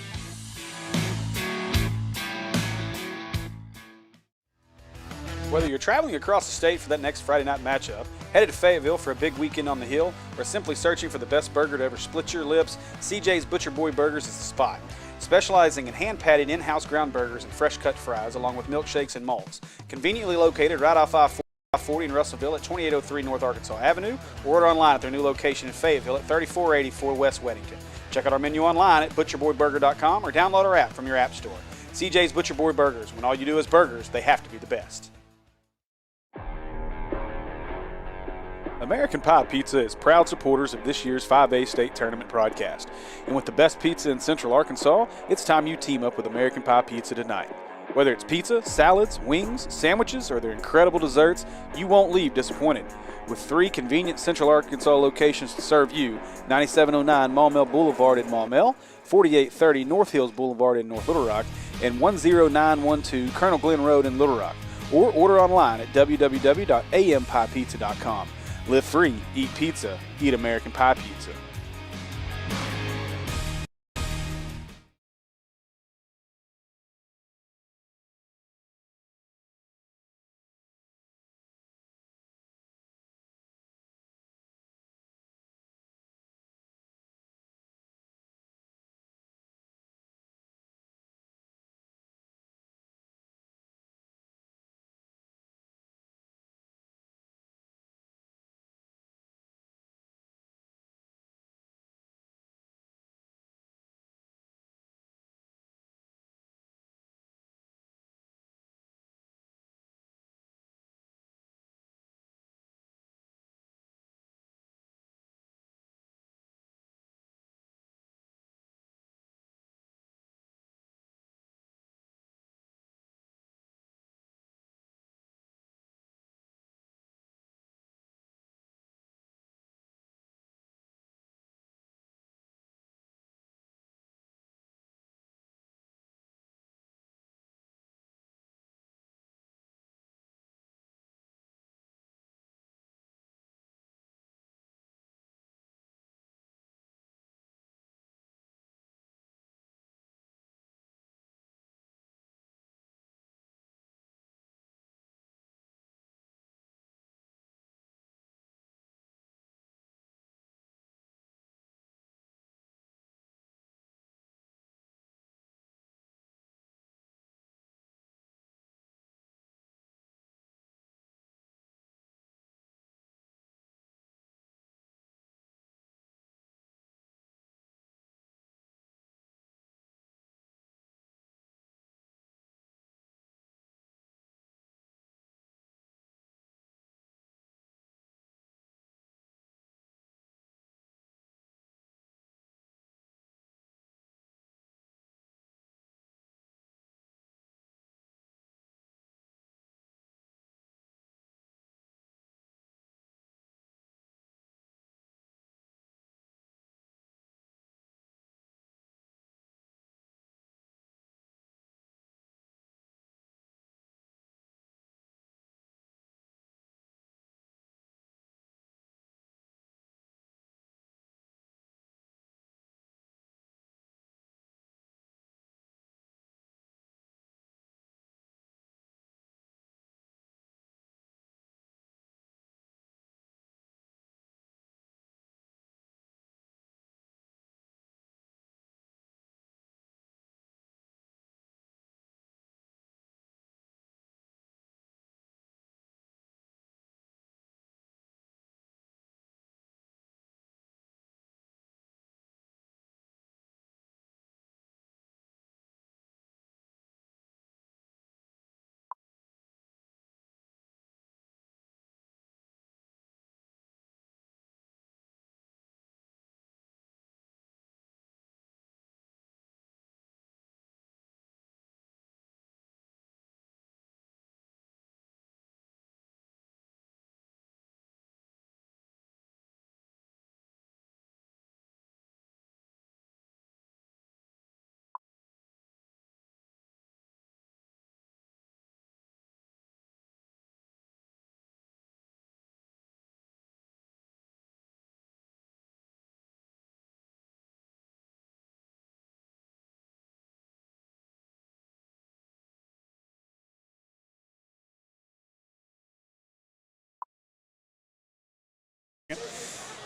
Whether you're traveling across the state for that next Friday night matchup, headed to Fayetteville for a big weekend on the hill, or simply searching for the best burger to ever split your lips, CJ's Butcher Boy Burgers is the spot. Specializing in hand-patted in-house ground burgers and fresh-cut fries, along with milkshakes and malts. Conveniently located right off I-40 in Russellville at 2803 North Arkansas Avenue, or order online at their new location in Fayetteville at 3484 West Weddington. Check out our menu online at butcherboyburger.com or download our app from your app store. CJ's Butcher Boy Burgers. When all you do is burgers, they have to be the best. American Pie Pizza is proud supporters of this year's 5A State Tournament broadcast. And with the best pizza in Central Arkansas, it's time you team up with American Pie Pizza tonight. Whether it's pizza, salads, wings, sandwiches, or their incredible desserts, you won't leave disappointed. With 3 convenient Central Arkansas locations to serve you, 9709 Maumelle Boulevard in Maumelle, 4830 North Hills Boulevard in North Little Rock, and 10912 Colonel Glenn Road in Little Rock. Or order online at www.ampiepizza.com. Live free, eat pizza, eat American Pie Pizza.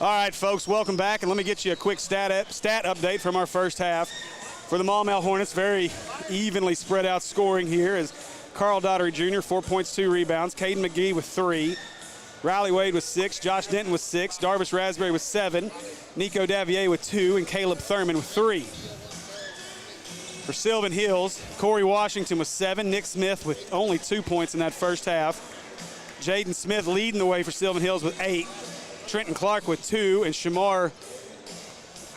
All right, folks, welcome back, and let me get you a quick stat update from our first half. For the Maumelle Hornets, very evenly spread out scoring here as Carl Daugherty Jr., 4 points, 2 rebounds. Caden McGee with 3. Riley Wade with 6. Josh Denton with 6. Darvish Raspberry with 7. Nico Davier with 2. And Caleb Thurman with 3. For Sylvan Hills, Corey Washington with 7. Nick Smith with only 2 points in that first half. Jaden Smith leading the way for Sylvan Hills with 8. Trenton Clark with 2. And Shamar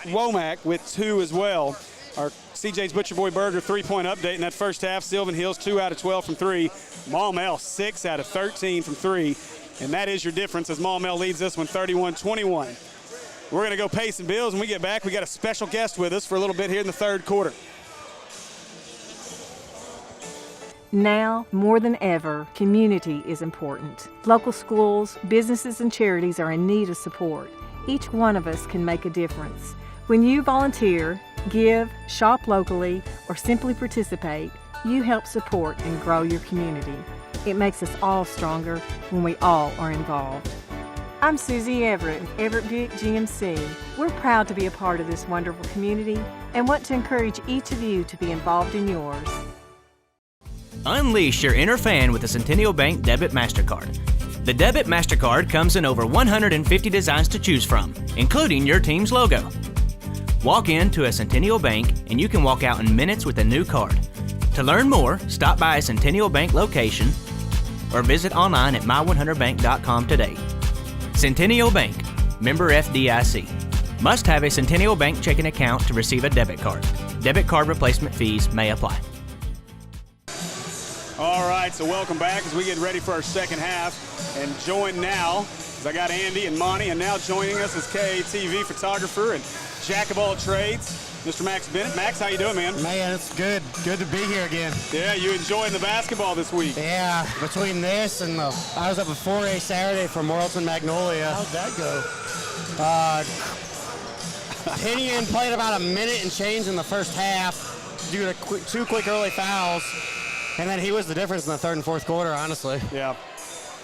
Womack with 2 as well. Our CJ's Butcher Boy Burger 3-point update in that first half. Sylvan Hills 2 out of 12 from 3. Maumelle 6 out of 13 from 3. And that is your difference as Maumelle leads this one 31-21. We're going to go pay some bills. When we get back, we got a special guest with us for a little bit here in the third quarter. Now, more than ever, community is important. Local schools, businesses, and charities are in need of support. Each one of us can make a difference. When you volunteer, give, shop locally, or simply participate, you help support and grow your community. It makes us all stronger when we all are involved. I'm Susie Everett with Everett Buick GMC. We're proud to be a part of this wonderful community and want to encourage each of you to be involved in yours. Unleash your inner fan with the Centennial Bank Debit MasterCard. The Debit MasterCard comes in over 150 designs to choose from, including your team's logo. Walk into a Centennial Bank and you can walk out in minutes with a new card. To learn more, stop by a Centennial Bank location or visit online at my100bank.com today. Centennial Bank, member FDIC. Must have a Centennial Bank checking account to receive a debit card. Debit card replacement fees may apply. All right, so welcome back as we get ready for our second half. And join now, as I got Andy and Monty, and now joining us is KATV photographer and jack of all trades, Mr. Max Bennett. Max, how you doing, man? Man, it's good. Good to be here again. Yeah, you enjoying the basketball this week? Yeah, between this and I was up at 4A Saturday for Morrilton Magnolia. How'd that go? Pinion played about a minute and change in the first half due to 2 quick early fouls. And then he was the difference in the third and fourth quarter, honestly. Yeah.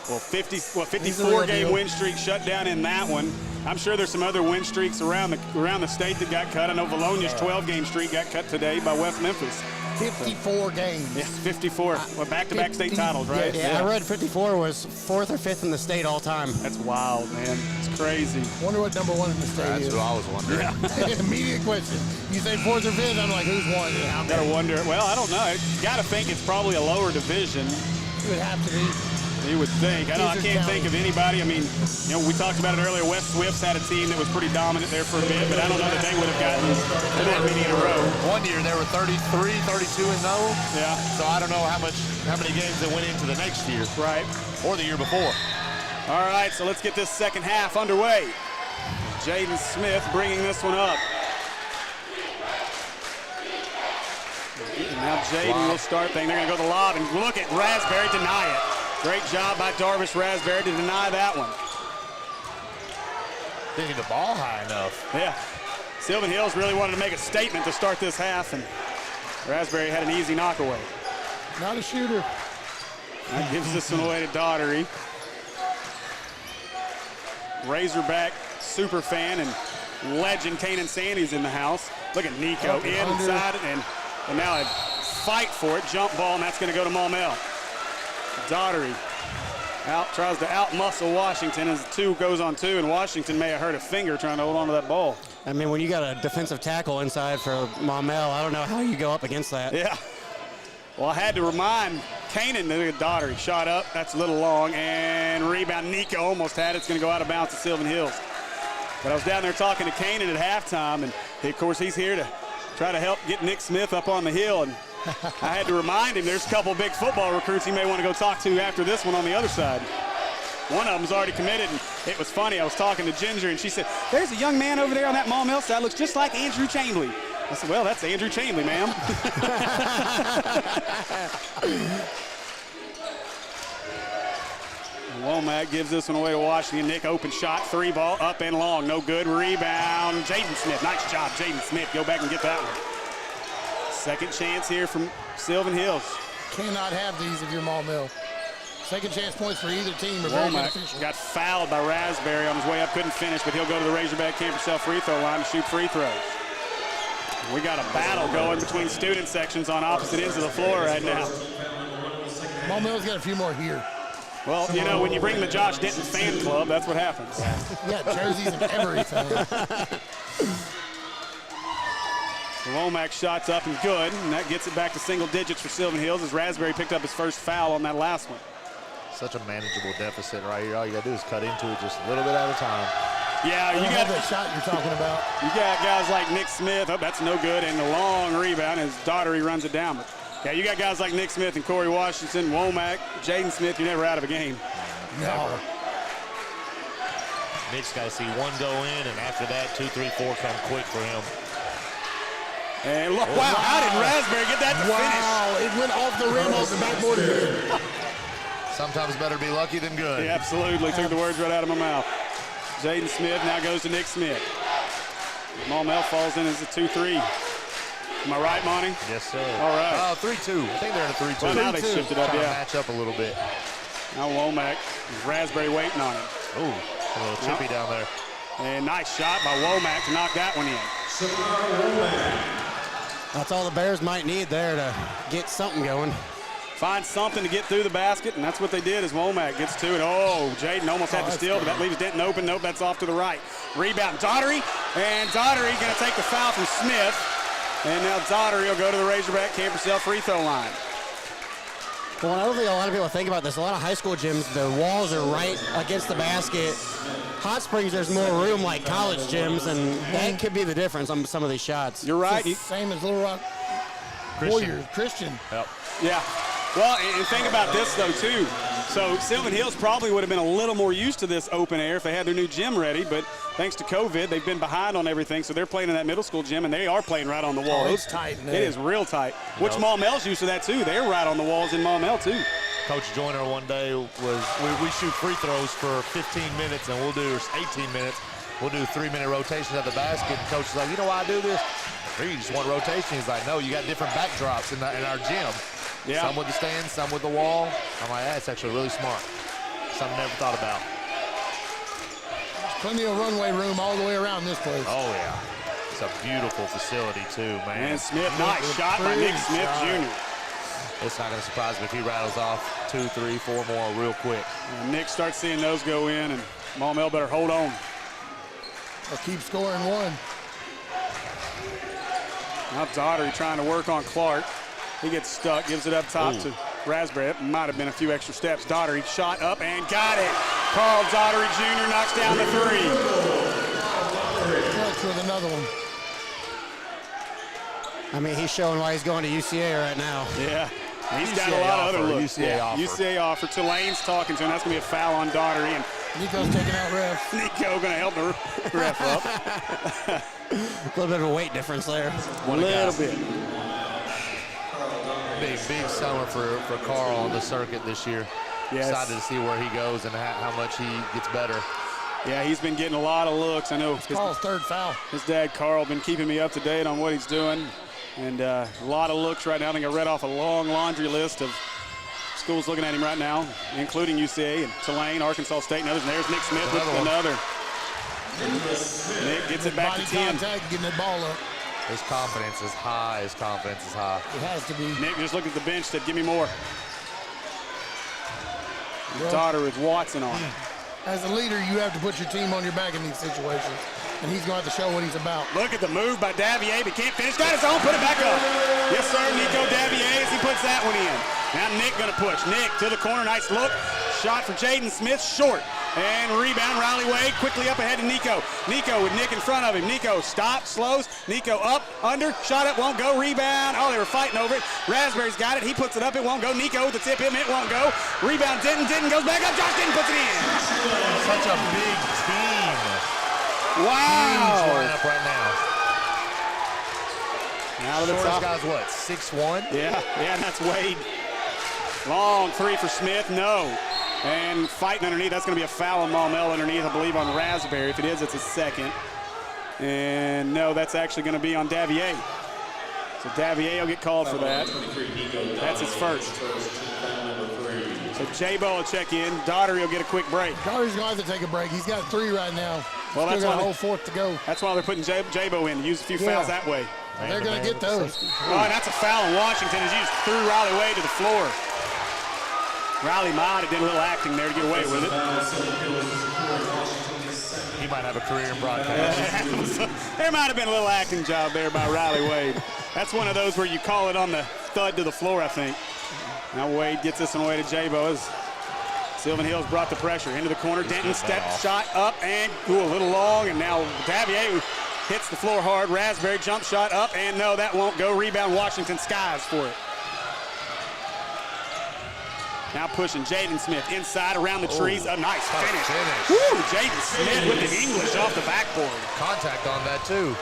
Well, 54-game win streak shut down in that one. I'm sure there's some other win streaks around the state that got cut. I know Valonia's 12-game streak got cut today by West Memphis. 54 games. Yeah, 54. Well, back-to-back state titles, right? Yeah, I read 54 was 4th or 5th in the state all time. That's wild, man. It's crazy. Wonder what number 1 in the state is. That's what I was wondering. Yeah. Immediate question. You say 4th or 5th, I'm like, who's won? Gotta wonder. Well, I don't know. Gotta think it's probably a lower division. It would have to be. You would think. I can't think of anybody. I mean, you know, we talked about it earlier. West Swifts had a team that was pretty dominant there for a bit, but I don't know that they would have gotten that many in a row. One year they were 33, 32-0. Yeah. So I don't know how many games they went into the next year. Right. Or the year before. All right, so let's get this second half underway. Jaden Smith bringing this one up. And now Jaden will start thing. They're going to go to the lob and look at Raspberry deny it. Great job by Darvish Raspberry to deny that one. Didn't get the ball high enough. Yeah. Sylvan Hills really wanted to make a statement to start this half, and Raspberry had an easy knockaway. Not a shooter. That gives this one away to Daugherty. Razorback super fan and legend Kanan Sandy's in the house. Look at Nico inside and now a fight for it. Jump ball, and that's going to go to Maumelle. Daugherty tries to out-muscle Washington as 2 goes on 2, and Washington may have hurt a finger trying to hold on to that ball. I mean, when you got a defensive tackle inside for Maumelle, I don't know how you go up against that. Yeah. Well, I had to remind Kanan that Daugherty shot up. That's a little long, and rebound. Nico almost had it. It's going to go out of bounds to Sylvan Hills. But I was down there talking to Kanan at halftime, and of course he's here to try to help get Nick Smith up on the hill. And I had to remind him there's a couple big football recruits he may want to go talk to after this one on the other side. One of them's already committed, and it was funny. I was talking to Ginger, and she said, there's a young man over there on that Maumelle side, looks just like Andrew Chambley. I said, well, that's Andrew Chambley, ma'am. Womack gives this one away to Washington. Nick, open shot, 3 ball, up and long, no good. Rebound, Jaden Smith. Nice job, Jaden Smith. Go back and get that one. Second chance here from Sylvan Hills. Cannot have these if you're Maumelle. Second chance points for either team are very beneficial. Got fouled by Raspberry on his way up, couldn't finish, but he'll go to the Razorback Camp Yourself free throw line to shoot free throws. We got a battle going between student sections on opposite ends of the floor right now. Maumelle's got a few more here. Well, you know, when you bring the Josh Denton fan club, that's what happens. Yeah, jerseys and everything. Womack shots up and good, and that gets it back to single digits for Sylvan Hills as Raspberry picked up his first foul on that last one. Such a manageable deficit right here. All you got to do is cut into it just a little bit at a time. Yeah, you got that shot you're talking about. You got guys like Nick Smith. Oh, that's no good, and the long rebound as Daughtery runs it down. But yeah, you got guys like Nick Smith and Corey Washington, Womack, Jaden Smith. You're never out of a game. No. Nick's got to see one go in, and after that, 2, 3, 4 come quick for him. And look, wow, how did Raspberry get that to finish? Wow, it went off the rim, off the backboard again. Sometimes better be lucky than good. Yeah, absolutely. Took the words right out of my mouth. Jaden Smith now goes to Nick Smith. Maumelle falls in as a 2-3. Am I right, Monty? Yes, sir. All right. Oh, 3-2. I think they're in a 3-2. Well, now they shifted up, Trying to yeah. match up a little bit. Now Womack, Raspberry waiting on him. Ooh, a little chippy down there. And nice shot by Womack to knock that one in. That's all the Bears might need there to get something going. Find something to get through the basket, and that's what they did as Womack gets to it. Oh, Jaden almost had to steal, but that leaves Denton open. Nope, that's off to the right. Rebound, Daughtery, and Daughtery going to take the foul from Smith. And now Daughtery will go to the Razorback Camp Yourself free throw line. Well, I don't think a lot of people think about this. A lot of high school gyms, the walls are right against the basket. Hot Springs, there's more room like college gyms, and that could be the difference on some of these shots. You're right. Same as Little Rock Warriors, Christian. Yep. Yeah. Well, and think about this, though, too. So Sylvan Hills probably would have been a little more used to this open air if they had their new gym ready, but thanks to COVID, they've been behind on everything, so they're playing in that middle school gym, and they are playing right on the wall. Oh, it's tight in there. It is real tight, which Maumelle's used to that, too. They're right on the walls in Maumelle, too. Coach Joyner one day was, we shoot free throws for 15 minutes, and we'll do 18 minutes. We'll do 3-minute rotations at the basket, and Coach is like, you know why I do this? You just want rotation. He's like, no, you got different backdrops in our gym. Yeah. Some with the stand, some with the wall. I'm like, that's actually really smart. Something I never thought about. Plenty of runway room all the way around this place. Oh, yeah. It's a beautiful facility, too, man. And Smith, nice shot by Nick Smith Jr. It's not going to surprise me if he rattles off 2, 3, 4 more real quick. And Nick starts seeing those go in, and Maumelle better hold on. Or keep scoring one. Now Daughtery trying to work on Clark. He gets stuck, gives it up top to Raspberry. It might have been a few extra steps. Daughtery shot up and got it. Carl Daughtery Jr. knocks down the 3. Clutch with another one. I mean, he's showing why he's going to UCA right now. Yeah, he's got a UCA lot of other offer, looks. UCA offer. UCA offer. Tulane's talking to him. That's going to be a foul on Daughtery. And Nico's taking out refs. Nico going to help the ref up. A little bit of a weight difference there. A little bit. Big summer for Carl on the circuit this year. Yes. Excited to see where he goes and how much he gets better. Yeah, he's been getting a lot of looks. I know Carl's third foul. his dad, Carl, been keeping me up to date on what he's doing. And a lot of looks right now. I think I read off a long laundry list of schools looking at him right now, including UCA and Tulane, Arkansas State, and others. And there's Nick Smith with another. Nick gets it back to 10. Contact, getting that ball up. His confidence is high. His confidence is high. It has to be. Nick just looked at the bench, said, give me more. Daughter with Watson on it. As a leader, you have to put your team on your back in these situations. And he's going to have to show what he's about. Look at the move by Davier, but can't finish. Got his own, put it back up. Yes, sir, Nico Davier as he puts that one in. Now Nick going to push. Nick to the corner, nice look. Shot for Jaden Smith, short. And rebound, Riley Wade quickly up ahead to Nico. Nico with Nick in front of him. Nico stops, slows. Nico up, under, shot it, won't go. Rebound. Oh, they were fighting over it. Raspberry's got it. He puts it up, it won't go. Nico with the tip him, it won't go. Rebound, Denton goes back up. Josh Denton puts it in. Such a big team. Wow. Huge lineup right now. Now to the Shortest top. guy's what, 6'1"? Yeah, and that's Wade. Long 3 for Smith, no. And fighting underneath, that's going to be a foul on Maumelle underneath, I believe, on Raspberry. If it is, it's a second. And no, that's actually going to be on Davier. So Davier will get called for that. That's his first. So So J-Bo will check in. Daugherty will get a quick break. Daugherty's going to have to take a break. He's got 3 right now. Well, that's got why a whole fourth to go. That's why they're putting J-Bo in to use a few fouls that way. They're going to get those. Oh, and that's a foul on Washington as he just threw Riley Wade to the floor. Riley might have did a little acting there to get away with it. He might have a career in broadcasting. There might have been a little acting job there by Riley Wade. That's one of those where you call it on the thud to the floor, I think. Now Wade gets this one away to J-Bo as Sylvan Hills brought the pressure into the corner. Denton step shot up and a little long, and now Davier hits the floor hard. Raspberry jump shot up, and no, that won't go. Rebound Washington Skies for it. Now pushing Jaden Smith inside around the trees. A nice finish. Woo, Jaden Smith with the English off the backboard. Contact on that too.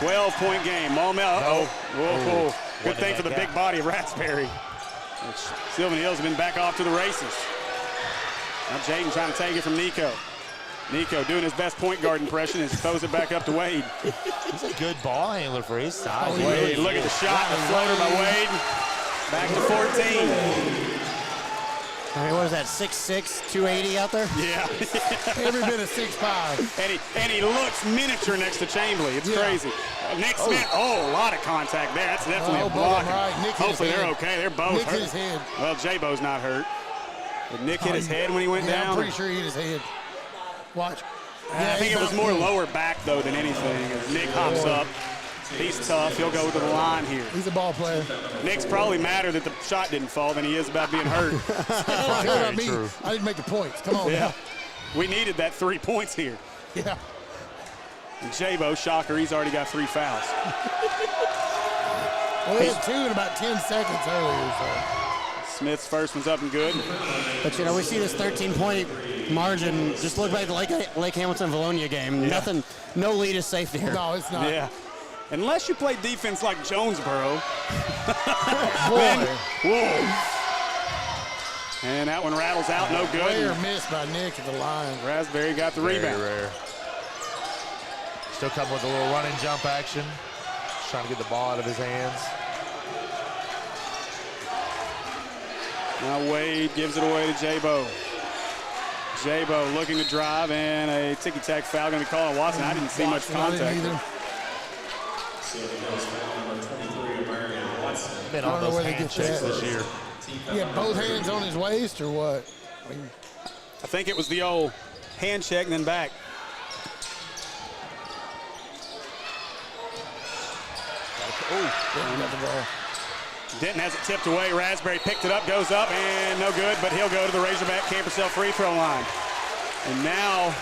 12-point game. Maumelle. Whoa. Good thing for the big body of Raspberry. Sylvan Hills have been back off to the races. Now Jaden trying to take it from Nico. Nico doing his best point guard impression and throws it back up to Wade. He's a good ball handler for his size. Wade, look at the shot, the floater by Wade. Back to 14. I mean, what is that, 6'6", 280 out there? Yeah. Every bit of 6'5". And he looks miniature next to Chambly. It's crazy. Nick Smith, a lot of contact there. That's definitely a block. Right. Hopefully they're okay. They're both hurt. Nick hit his head. Well, J-Bo's not hurt. Did Nick hit his head when he went down? I'm pretty sure he hit his head. Watch. I think it was more lower back, though, than anything. As Nick hops up. He's tough. He'll go to the line here. He's a ball player. Nick's probably madder that the shot didn't fall than he is about being hurt. I didn't make the points. Come on. Yeah. We needed that 3 points here. Yeah. And J-Bo, shocker, he's already got 3 fouls. Well, he had 2 in about 10 seconds earlier. So. Smith's first one's up and good. But, we see this 13-point margin. Just look like the Lake Hamilton-Valonia game. Yeah. Nothing, no lead is safe here. No, it's not. Yeah. Unless you play defense like Jonesboro. Boy. Whoa. And that one rattles out, no good. Rare miss by Nick at the line. Raspberry got the rebound. Rare. Still coming with a little run and jump action. Just trying to get the ball out of his hands. Now Wade gives it away to J-Bo. J-Bo looking to drive, and a ticky-tack foul going to be called on Watson. I didn't see much contact. Been on those handshakes this year. Yeah, both hands on his waist or what? I think it was the old handshake and then back. Got the ball. Denton has it tipped away. Raspberry picked it up, goes up, and no good, but he'll go to the Razorback Campersell free throw line. And now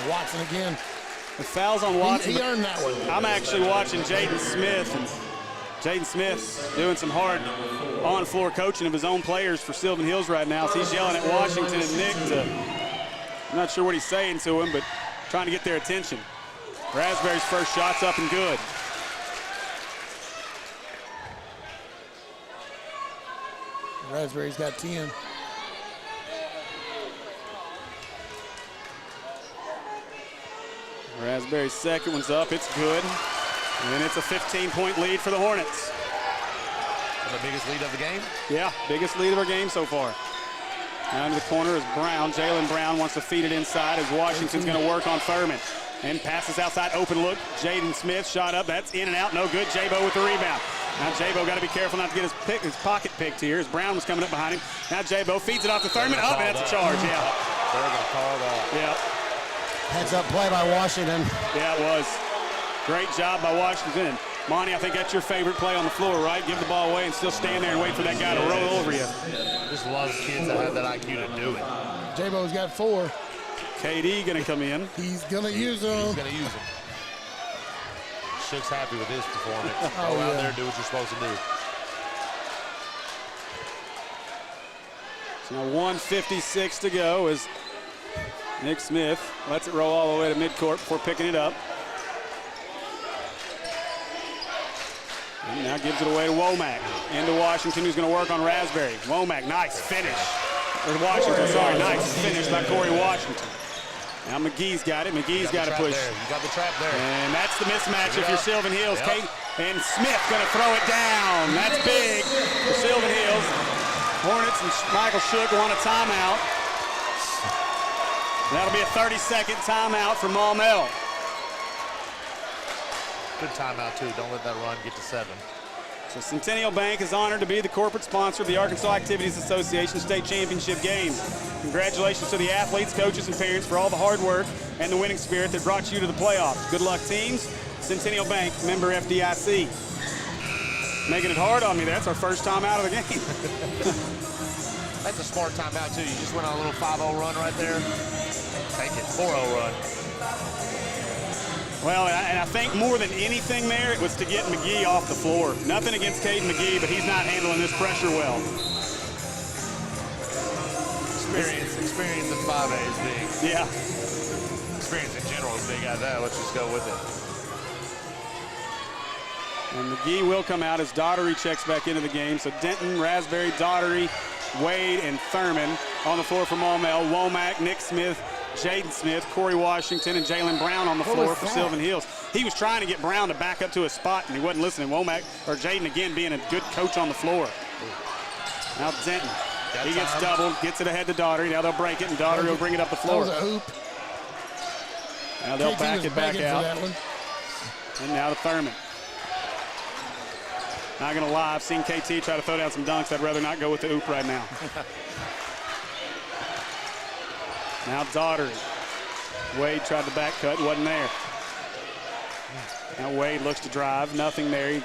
Watson again. the foul's on Watson. He earned that one. I'm actually watching Jaden Smith, and Jaden Smith's doing some hard on-floor coaching of his own players for Sylvan Hills right now. So he's yelling at Washington and Nick I'm not sure what he's saying to him, but trying to get their attention. Raspberry's first shot's up and good. Raspberry's got 10. Raspberry's second one's up. It's good. And it's a 15-point lead for the Hornets. The biggest lead of the game? Yeah, biggest lead of our game so far. Down to the corner is Brown. Jalen Brown wants to feed it inside as Washington's going to work on Furman. And passes outside, open look. Jaden Smith shot up. That's in and out, no good. J-Bo with the rebound. Now J-Bo got to be careful not to get his pocket picked here as Brown was coming up behind him. Now J-Bo feeds it off to Thurman. Up, and that's a charge, yeah. They're going to call that. Yeah. Heads up play by Washington. Yeah, it was. Great job by Washington. And Monty, I think that's your favorite play on the floor, right? Give the ball away and still stand there and wait for that guy to roll over you. Just love kids that have that IQ to do it. J-Bo's got 4. KD going to come in. He's going to use them. He's going to use them. Shook's happy with his performance. Go out there and do what you're supposed to do. So now 1:56 to go as Nick Smith lets it roll all the way to midcourt before picking it up. And now gives it away to Womack. Into Washington, who's going to work on Raspberry. Womack, nice finish. Or Washington, sorry, nice finish by Corey Washington. Now McGee's got it. McGee's got to push. You got the trap there. And that's the mismatch if you're Sylvan Hills. Yep. And Smith going to throw it down. That's big for Sylvan Hills. Hornets and Michael Shook want a timeout. That'll be a 30-second timeout for Maumelle. Good timeout, too. Don't let that run get to 7. So Centennial Bank is honored to be the corporate sponsor of the Arkansas Activities Association State Championship Games. Congratulations to the athletes, coaches, and parents for all the hard work and the winning spirit that brought you to the playoffs. Good luck, teams. Centennial Bank, member FDIC. Making it hard on me. That's our first time out of the game. That's a smart timeout, too. You just went on a little 5-0 run right there. Take it, 4-0 run. Well, and I think more than anything there, it was to get McGee off the floor. Nothing against Caden McGee, but he's not handling this pressure well. Experience in 5A is big. Yeah. Experience in general is big at that. Let's just go with it. And McGee will come out as Daughtery checks back into the game. So Denton, Raspberry, Daughtery, Wade, and Thurman on the floor for Maumelle. Womack, Nick Smith, Jaden Smith, Corey Washington, and Jalen Brown on the floor for Sylvan Hills. He was trying to get Brown to back up to his spot, and he wasn't listening. Womack, or Jaden again, being a good coach on the floor. Now Denton. He gets doubled, gets it ahead to Daughtery. Now they'll break it, and Daughtery will bring it up the floor. That was a hoop. Now they'll back it back out. And now to Thurman. Not going to lie, I've seen KT try to throw down some dunks. I'd rather not go with the hoop right now. Now Daughtery. Wade tried the back cut, wasn't there. Now Wade looks to drive, nothing there.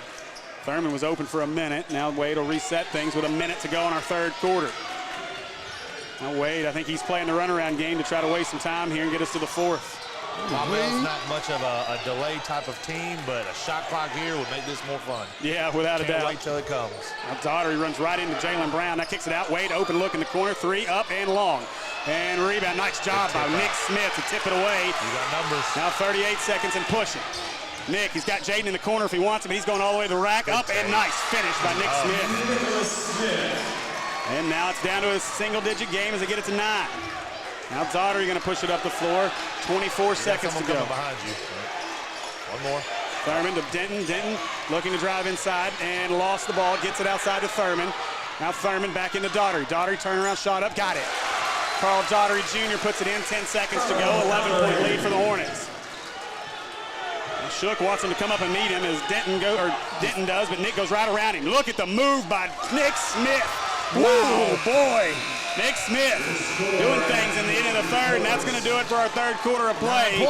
Thurman was open for a minute. Now Wade will reset things with a minute to go in our third quarter. Now Wade, I think he's playing the runaround game to try to waste some time here and get us to the fourth. Maumelle's not much of a delay type of team, but a shot clock here would make this more fun. Yeah, without a doubt. Can't wait till it comes. Now Daughtery runs right into Jalen Brown. That kicks it out. Wade open look in the corner. 3 up and long. And rebound. Nice job by Nick Smith to tip it away. You got numbers. Now 38 seconds and pushing. Nick, he's got Jaden in the corner if he wants him. He's going all the way to the rack. Up and nice finish by Nick Smith. And now it's down to a single-digit game as they get it to 9. Now Daughtery going to push it up the floor. 24 seconds to go. Behind you. One more. Thurman to Denton. Denton looking to drive inside and lost the ball. Gets it outside to Thurman. Now Thurman back into Daughtery. Daughtery turnaround shot up. Got it. Carl Daughtery Jr. puts it in. 10 seconds to go. 11-point lead for the Hornets. Now Shook wants him to come up and meet him as Denton does, but Nick goes right around him. Look at the move by Nick Smith. Whoa, boy. Nick Smith doing things in the end of the third, and that's going to do it for our third quarter of play.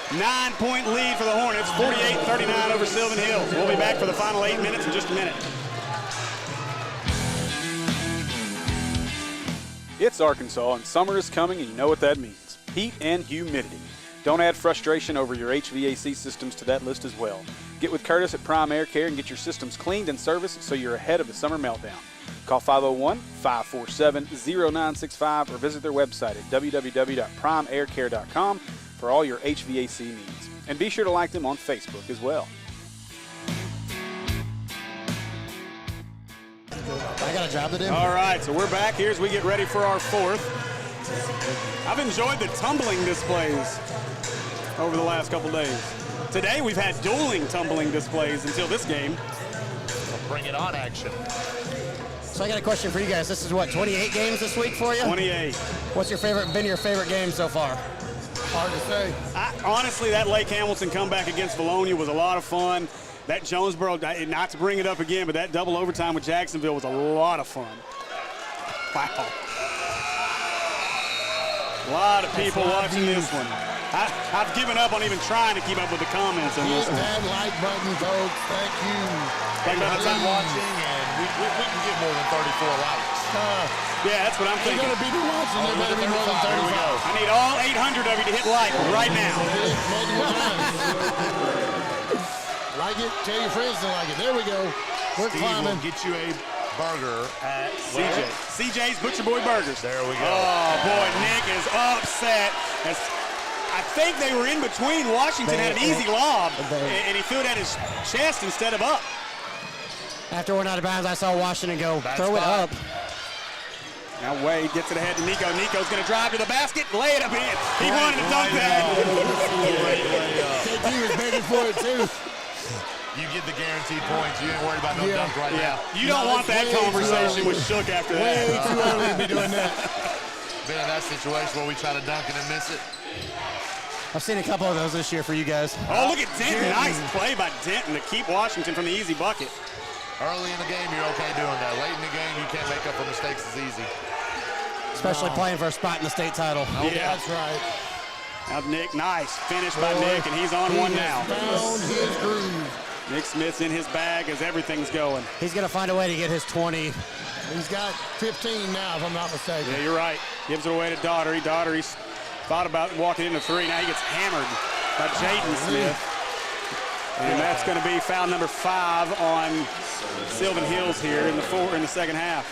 9-point lead for the Hornets, 48-39 over Sylvan Hills. We'll be back for the final 8 minutes in just a minute. It's Arkansas, and summer is coming, and you know what that means. Heat and humidity. Don't add frustration over your HVAC systems to that list as well. Get with Curtis at Prime Air Care and get your systems cleaned and serviced so you're ahead of the summer meltdown. Call 501-547-0965 or visit their website at www.primeaircare.com for all your HVAC needs. And be sure to like them on Facebook as well. I got a job to do. All right, so we're back here as we get ready for our fourth. I've enjoyed the tumbling displays over the last couple days. Today we've had dueling tumbling displays until this game. Bring it on action. So I got a question for you guys. This is what, 28 games this week for you? 28. What's your favorite game so far? Hard to say. Honestly, that Lake Hamilton comeback against Valonia was a lot of fun. That Jonesboro, not to bring it up again, but that double overtime with Jacksonville was a lot of fun. Wow. A lot of people watching this one. I've given up on even trying to keep up with the comments on this Hit one. that like button, folks. Thank you. Think about the time Watching, and we can get more than 34 likes. Yeah, that's what I'm Ain't thinking. gonna be too much, and there better be more than 35. I need all 800 of you to hit like right now. Multiple times. Like it, tell your friends to like it. There we go. We're Steve climbing. will get you a burger at CJ's Butcher Boy Burgers. There we go. Oh, boy, Nick is upset. I think they were in between. Washington had an easy lob, and he threw it at his chest instead of up. After we went out of bounds, I saw Washington go, Bad throw spot. it up. Now Wade gets it ahead to Nico. Nico's going to drive to the basket, lay it up in. He wanted to dunk that. KT was begging for it, too. You get the guaranteed points. You ain't worried about no dunk right now. You don't want that conversation with Shook after that. Way too early to be doing that. Been in that situation where we try to dunk it and miss it. I've seen a couple of those this year for you guys. Oh, look at Denton. Nice play by Denton to keep Washington from the easy bucket. Early in the game, you're okay doing that. Late in the game, you can't make up for mistakes as easy. Especially playing for a spot in the state title. Yeah, That's right. Now Nick, nice finish by Nick, and he's on one now. Found his groove. Nick Smith's in his bag as everything's going. He's going to find a way to get his 20. He's got 15 now, if I'm not mistaken. Yeah, you're right. Gives it away to Daugherty. Daugherty's thought about walking into three. Now he gets hammered by Jaden Smith. And that's going to be foul number 5 on Sylvan Hills here in the second half.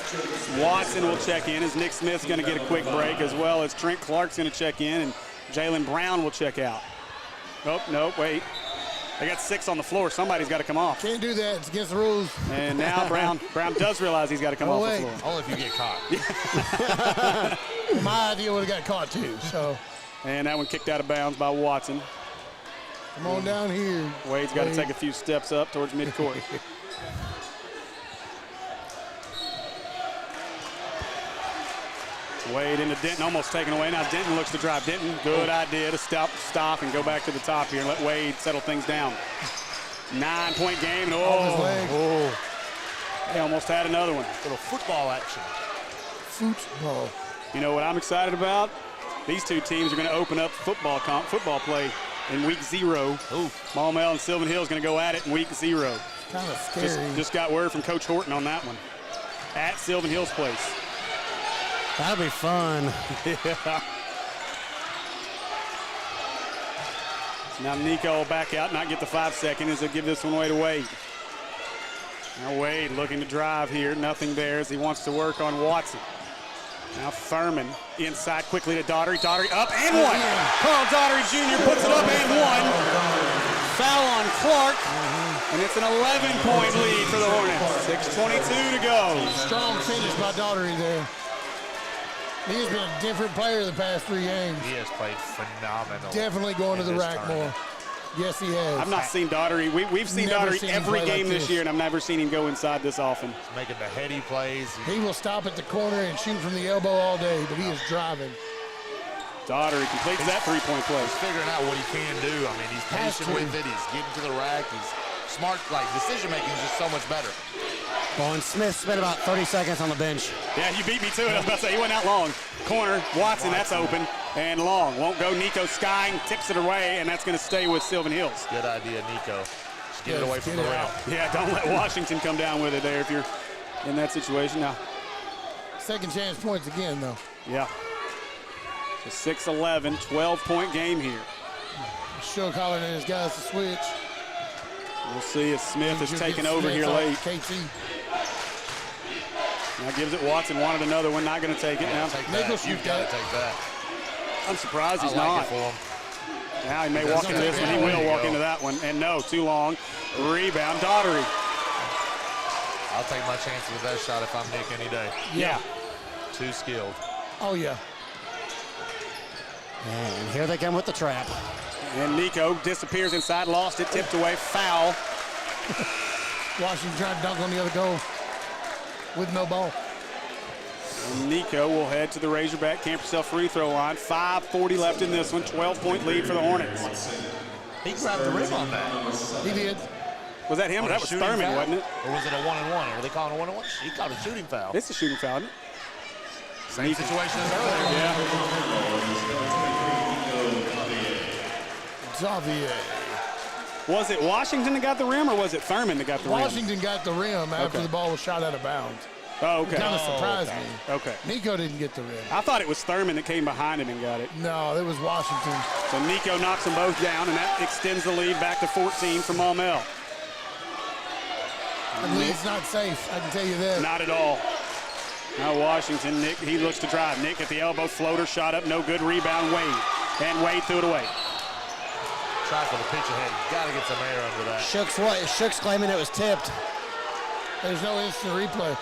Watson will check in as Nick Smith's going to get a quick break, as well as Trent Clark's going to check in, and Jalen Brown will check out. Nope, wait. They got 6 on the floor. Somebody's got to come off. Can't do that. It's against the rules. And now Brown does realize he's got to come off the floor. Only if you get caught. My idea would have got caught too. So. And that one kicked out of bounds by Watson. Come on down here. Wade's got to take a few steps up towards midcourt. Wade into Denton, almost taken away. Now Denton looks to drive. Denton, good idea to stop and go back to the top here and let Wade settle things down. 9-point game. And they almost had another one. Little football action. Football. You know what I'm excited about? These two teams are going to open up football play in week 0. Maumelle and Sylvan Hills going to go at it in week 0. Kind of scary. Just got word from Coach Horton on that one. At Sylvan Hills place. That'll be fun. Yeah. So now Nico will back out, not get the 5 seconds as they give this one away to Wade. Now Wade looking to drive here. Nothing there as he wants to work on Watson. Now Thurman inside quickly to Daugherty. Daugherty up and one. Carl Daugherty Jr. puts it up and one. Foul on Clark. And it's an 11-point lead for the Hornets. 6:22 to go. Strong finish by Daugherty there. He has been a different player the past 3 games. He has played phenomenal. Definitely going to the rack more. Yes, he has. I've not seen Daugherty. We've seen Daugherty every game this year, and I've never seen him go inside this often. He's making the heady plays. He will stop at the corner and shoot from the elbow all day, but he is driving. Daugherty completes that 3-point play. He's figuring out what he can do. I mean, he's patient with it. He's getting to the rack. He's smart. Like, decision-making is just so much better. Well, and Smith spent about 30 seconds on the bench. Yeah, you beat me to it. I was about to say, he went out long. Corner, Watson, that's open. And long. Won't go. Nico skying, tips it away, and that's going to stay with Sylvan Hills. Good idea, Nico. Just get it away from the rim. Yeah, don't let Washington come down with it there if you're in that situation now. Second chance points again, though. Yeah. So 6-11, 12-point game here. Shook hollering at his guys to switch. We'll see if Smith is taking over here late. KT. Now gives it Watson, wanted another one, not going to take it. Now You've got to take that. I'm surprised he's I like not. it for him. Now he may walk into this one. He will walk into that one. And no, too long. Rebound, Daugherty. I'll take my chances with that shot if I'm Nick any day. Yeah. Too skilled. Oh, yeah. And here they come with the trap. And Nico disappears inside, lost it, tipped away, foul. Washington trying to dunk on the other goal with no ball. And Nico will head to the Razorback Camp Yourself free throw line. 5:40 left in this one, 12-point lead for the Hornets. He grabbed the rim on that. He did. Was that him? That was Thurman, foul? wasn't it? Or was it a 1-and-1? Are they calling a 1-and-1? He called a shooting foul. It's a shooting foul, isn't it? Same situation as earlier. Yeah. Xavier. Was it Washington that got the rim, or was it Thurman that got the rim? Washington got the rim after the ball was shot out of bounds. Oh, okay. Kind of surprised me. Okay. Nico didn't get the rim. I thought it was Thurman that came behind him and got it. No, it was Washington. So Nico knocks them both down, and that extends the lead back to 14 for Maumelle. The lead's not safe, I can tell you that. Not at all. Now Washington, Nick, he looks to drive. Nick at the elbow, floater, shot up, no good, rebound, Wade. And Wade threw it away. Try for the pitch ahead. Got to get some air under that. Shook's claiming it was tipped. There's no instant replay.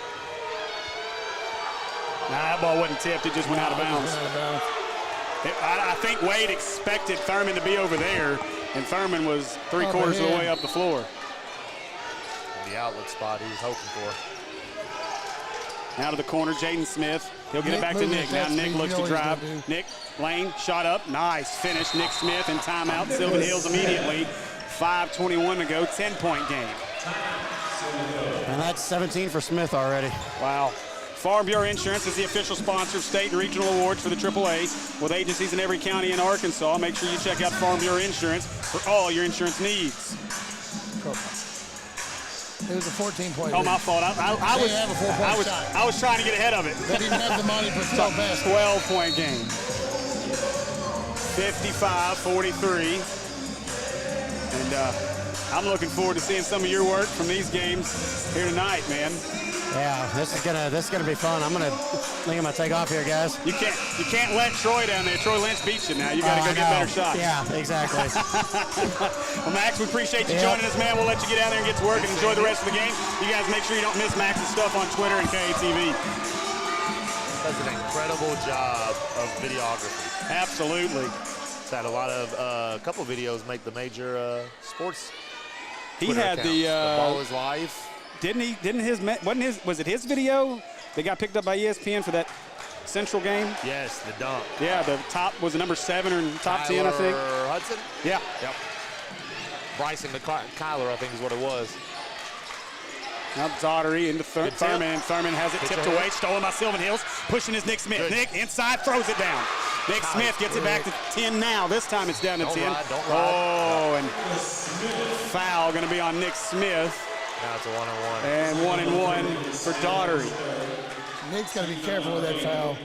Nah, that ball wasn't tipped, it just went out of bounds. Out of bounds. I think Wade expected Thurman to be over there, and Thurman was 3/4 of the way up the floor. the outlet spot he was hoping for. Out of the corner, Jaden Smith. He'll get it back to Nick. Now Nick looks to drive. Nick, lane, shot up. Nice finish. Nick Smith in timeout. Sylvan Hills immediately. 5:21 to go, 10-point game. And that's 17 for Smith already. Wow. Farm Bureau Insurance is the official sponsor of state and regional awards for the AAA. With agencies in every county in Arkansas, make sure you check out Farm Bureau Insurance for all your insurance needs. It was a 14-point. Oh, my fault. I was trying to get ahead of it. They didn't have the money for 12 baskets. 12-point game. 55-43. And I'm looking forward to seeing some of your work from these games here tonight, man. Yeah, this is gonna be fun. I'm gonna take off here, guys. You can't let Troy down there. Troy Lynch beats you now. You got to go get better shots. Yeah, exactly. Well, Max, we appreciate you joining us, man. We'll let you get out there and get to work and enjoy the rest of the game. You guys make sure you don't miss Max's stuff on Twitter and KATV. Does an incredible job of videography. Absolutely. He's had a couple videos make the major sports. He Twitter had accounts. the Ball is Live. Was it his video that got picked up by ESPN for that Central game? Yes, the dunk. Yeah, the top was the number 7 or top 10, I think. Hudson? Yeah. Yep. Bryson to Kyler, I think is what it was. Now Daughtery into Thurman. Thurman has it tipped away, stolen by Sylvan Hills, pushing his Nick Smith. Good. Nick inside, throws it down. Nick Smith gets it back to 10 now. This time it's down to 10. Don't ride. Oh, and foul going to be on Nick Smith. Now it's a 1-on-1. And 1-and-1 for Daughtery. Nick's got to be careful with that foul.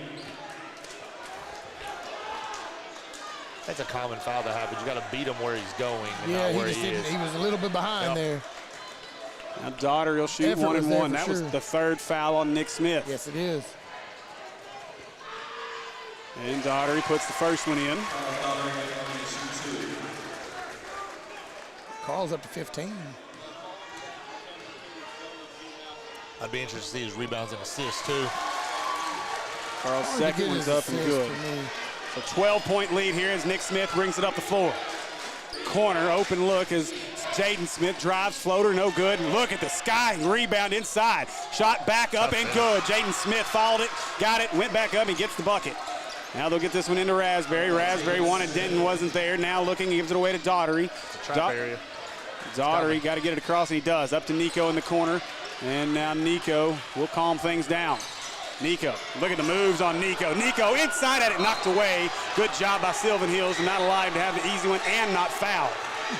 That's a common foul that happens. You got to beat him where he's going and Yeah, not where he just didn't. is. He was a little bit behind there. Now Daughtery will shoot Effort was 1-and-1. there for That was sure. the third foul on Nick Smith. Yes, it is. And Daughtery puts the first one in. Calls up to 15. I'd be interested to see his rebounds and assists, too. Carl's second one's up and good. So 12-point lead here as Nick Smith brings it up the floor. Corner, open look as Jaden Smith drives, floater, no good. Look at the sky, rebound inside. Shot back up and good. Jaden Smith fouled it, got it, went back up and gets the bucket. Now they'll get this one into Raspberry. Raspberry wanted Denton, wasn't there. Now looking, he gives it away to Daughtery. Trap area. Daughtery got to get it across, and he does. Up to Nico in the corner. And now Nico will calm things down. Nico, look at the moves on Nico. Nico inside at it, knocked away. Good job by Sylvan Hills, not alive to have the easy one and not foul.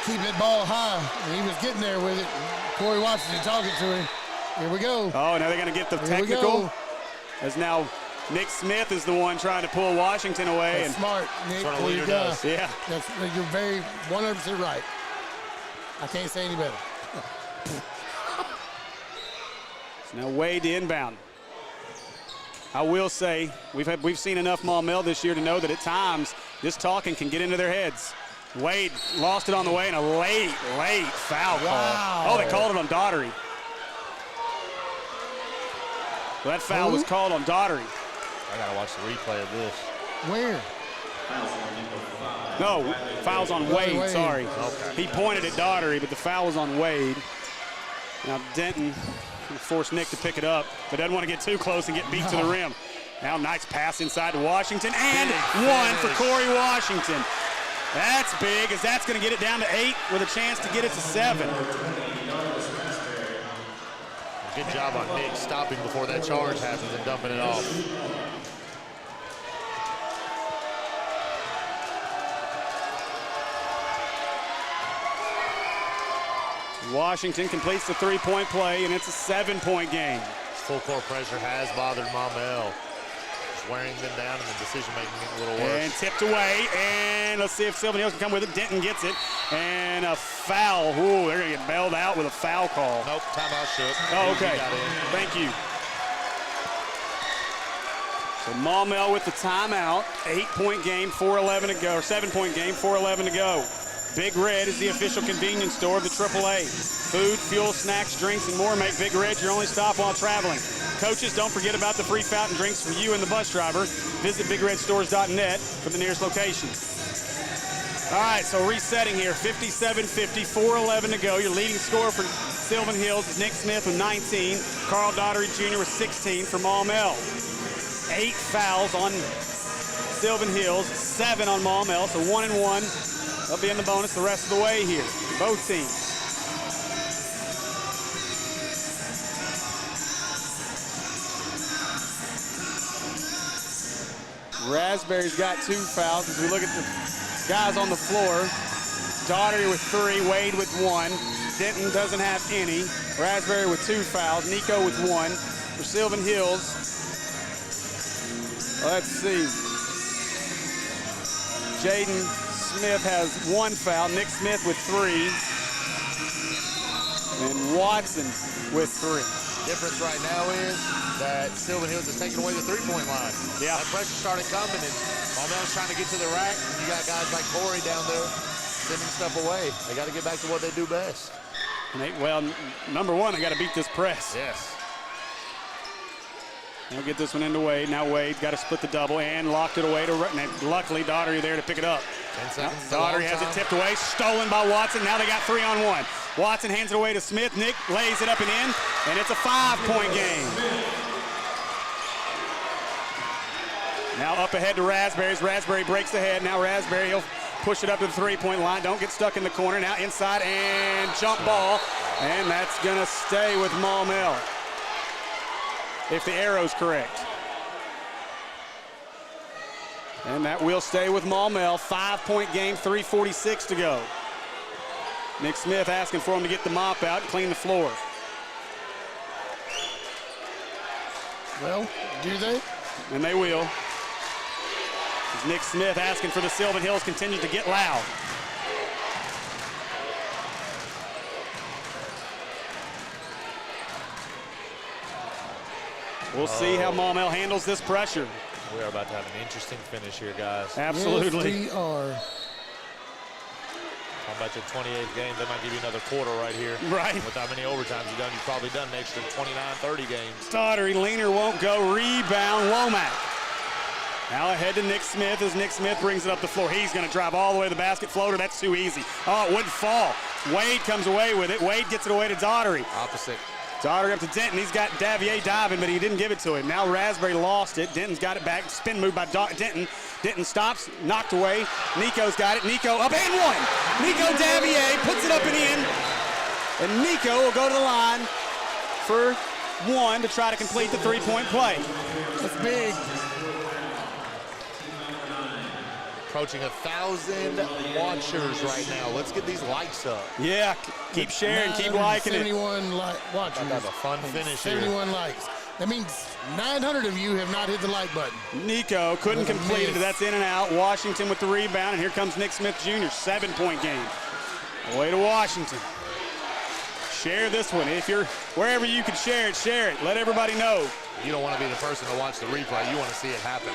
Keep that ball high. He was getting there with it. Corey Washington talking to him. Here we go. Oh, now they're going to get the technical. As now Nick Smith is the one trying to pull Washington away. That's smart, Nick. That's what a leader does. Yeah. You're very 100% right. I can't say any better. Now Wade to inbound. I will say we've seen enough Maumelle this year to know that at times this talking can get into their heads. Wade lost it on the way and a late foul call. Oh, they called it on Daughtery. Well, that foul was called on Daughtery. I got to watch the replay of this. Where? No, foul's on Wade, sorry. Okay. He pointed at Daughtery, but the foul was on Wade. Now Denton forced Nick to pick it up, but doesn't want to get too close and get beat to the rim. Now nice pass inside to Washington, and one for Corey Washington. That's big, as that's going to get it down to 8 with a chance to get it to 7. Good job on Nick stopping before that charge happens and dumping it off. Washington completes the 3-point play, and it's a 7-point game. Full court pressure has bothered Maumelle. Just wearing them down and the decision-making a little worse. And tipped away, and let's see if Sylvan Hills can come with it. Denton gets it, and a foul. Ooh, they're going to get bailed out with a foul call. Nope, timeout shook. Oh, okay. Thank you. So Maumelle with the timeout. 8-point game, 4:11 to go, or 7-point game, 4:11 to go. Big Red is the official convenience store of the AAA. Food, fuel, snacks, drinks, and more make Big Red your only stop while traveling. Coaches, don't forget about the free fountain drinks for you and the bus driver. Visit BigRedStores.net for the nearest location. All right, so resetting here, 57-50, 4:11 to go. Your leading scorer for Sylvan Hills is Nick Smith with 19. Carl Daugherty Jr. with 16 for Maumelle. 8 fouls on Sylvan Hills, 7 on Maumelle, so 1 and 1. They'll be in the bonus the rest of the way here, both teams. Raspberry's got 2 fouls as we look at the guys on the floor. Daugherty with 3, Wade with 1. Denton doesn't have any. Raspberry with 2 fouls, Nico with 1. For Sylvan Hills, let's see. Jaden Smith has 1 foul, Nick Smith with 3, and Watson with 3. Difference right now is that Sylvan Hills is taking away the three-point line. Yeah. That pressure started coming, and Maumelle's trying to get to the rack. You got guys like Corey down there sending stuff away. They got to get back to what they do best. Well, number one, they got to beat this press. Yes. They'll get this one into Wade. Now Wade got to split the double and locked it away to luckily Daugherty there to pick it up. 10 seconds. Daugherty has it tipped away, stolen by Watson. Now they got 3-on-1. Watson hands it away to Smith. Nick lays it up and in, and it's a 5-point game. Now up ahead to Raspberry's. Raspberry breaks ahead. Now Raspberry, he'll push it up to the 3-point line. Don't get stuck in the corner. Now inside and jump ball, and that's gonna stay with Maumelle, if the arrow's correct. And that will stay with Maumelle. 5-point game, 3:46 to go. Nick Smith asking for him to get the mop out and clean the floor. Well, do they? And they will. As Nick Smith asking for the Sylvan Hills continues to get loud. We'll see how Maumelle handles this pressure. We are about to have an interesting finish here, guys. Absolutely. Yes, we are. How about your 28th game? They might give you another quarter right here. Right. With how many overtimes you've done, you've probably done an extra 29, 30 games. Daugherty, leaner won't go. Rebound, Womack. Now ahead to Nick Smith as Nick Smith brings it up the floor. He's going to drive all the way to the basket. Floater, that's too easy. Oh, it wouldn't fall. Wade comes away with it. Wade gets it away to Daugherty. Opposite. Daugherty up to Denton. He's got Davier diving, but he didn't give it to him. Now Raspberry lost it. Denton's got it back. Spin move by Denton. Denton stops, knocked away. Nico's got it. Nico up and one. Nico Davier puts it up and in. And Nico will go to the line for 1 to try to complete the 3-point play. That's big. Approaching 1,000 watchers right now. Let's get these likes up. Yeah, keep sharing, keep liking it. 71 watchers. That's a fun finish 71 likes. That means 900 of you have not hit the like button. Nico couldn't complete it. That's in and out. Washington with the rebound, and here comes Nick Smith Jr., 7-point game. Away to Washington. Share this one. If you're wherever you can share it. Let everybody know. You don't want to be the person to watch the replay. You want to see it happen.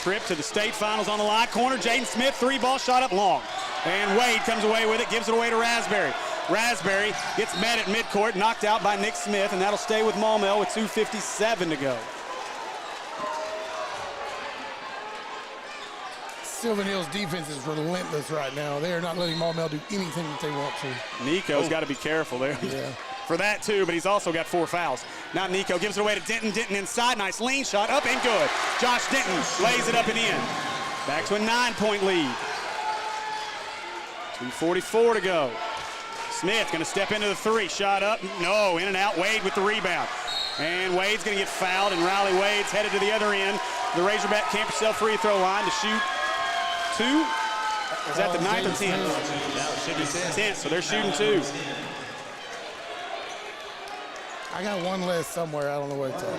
Trip to the state finals on the line. Corner, Jaden Smith, 3-ball shot up long. And Wade comes away with it, gives it away to Raspberry. Raspberry gets met at midcourt, knocked out by Nick Smith, and that'll stay with Maumelle with 2:57 to go. Sylvan Hills defense is relentless right now. They are not letting Maumelle do anything that they want to. Nico's got to be careful there. Yeah. For that too, but he's also got 4 fouls. Now Nico gives it away to Denton. Denton inside, nice lean shot, up and good. Josh Denton lays it up and in. Back to a 9-point lead. 2:44 to go. Smith gonna step into the 3, shot up, no, in and out. Wade with the rebound. And Wade's gonna get fouled, and Riley Wade's headed to the other end. The Razorback Camp Purcell free throw line to shoot 2. Is that the 9th or 10th? Yeah, it should be 10. 10, so they're shooting 2. I got one less somewhere. I don't know where it's at. It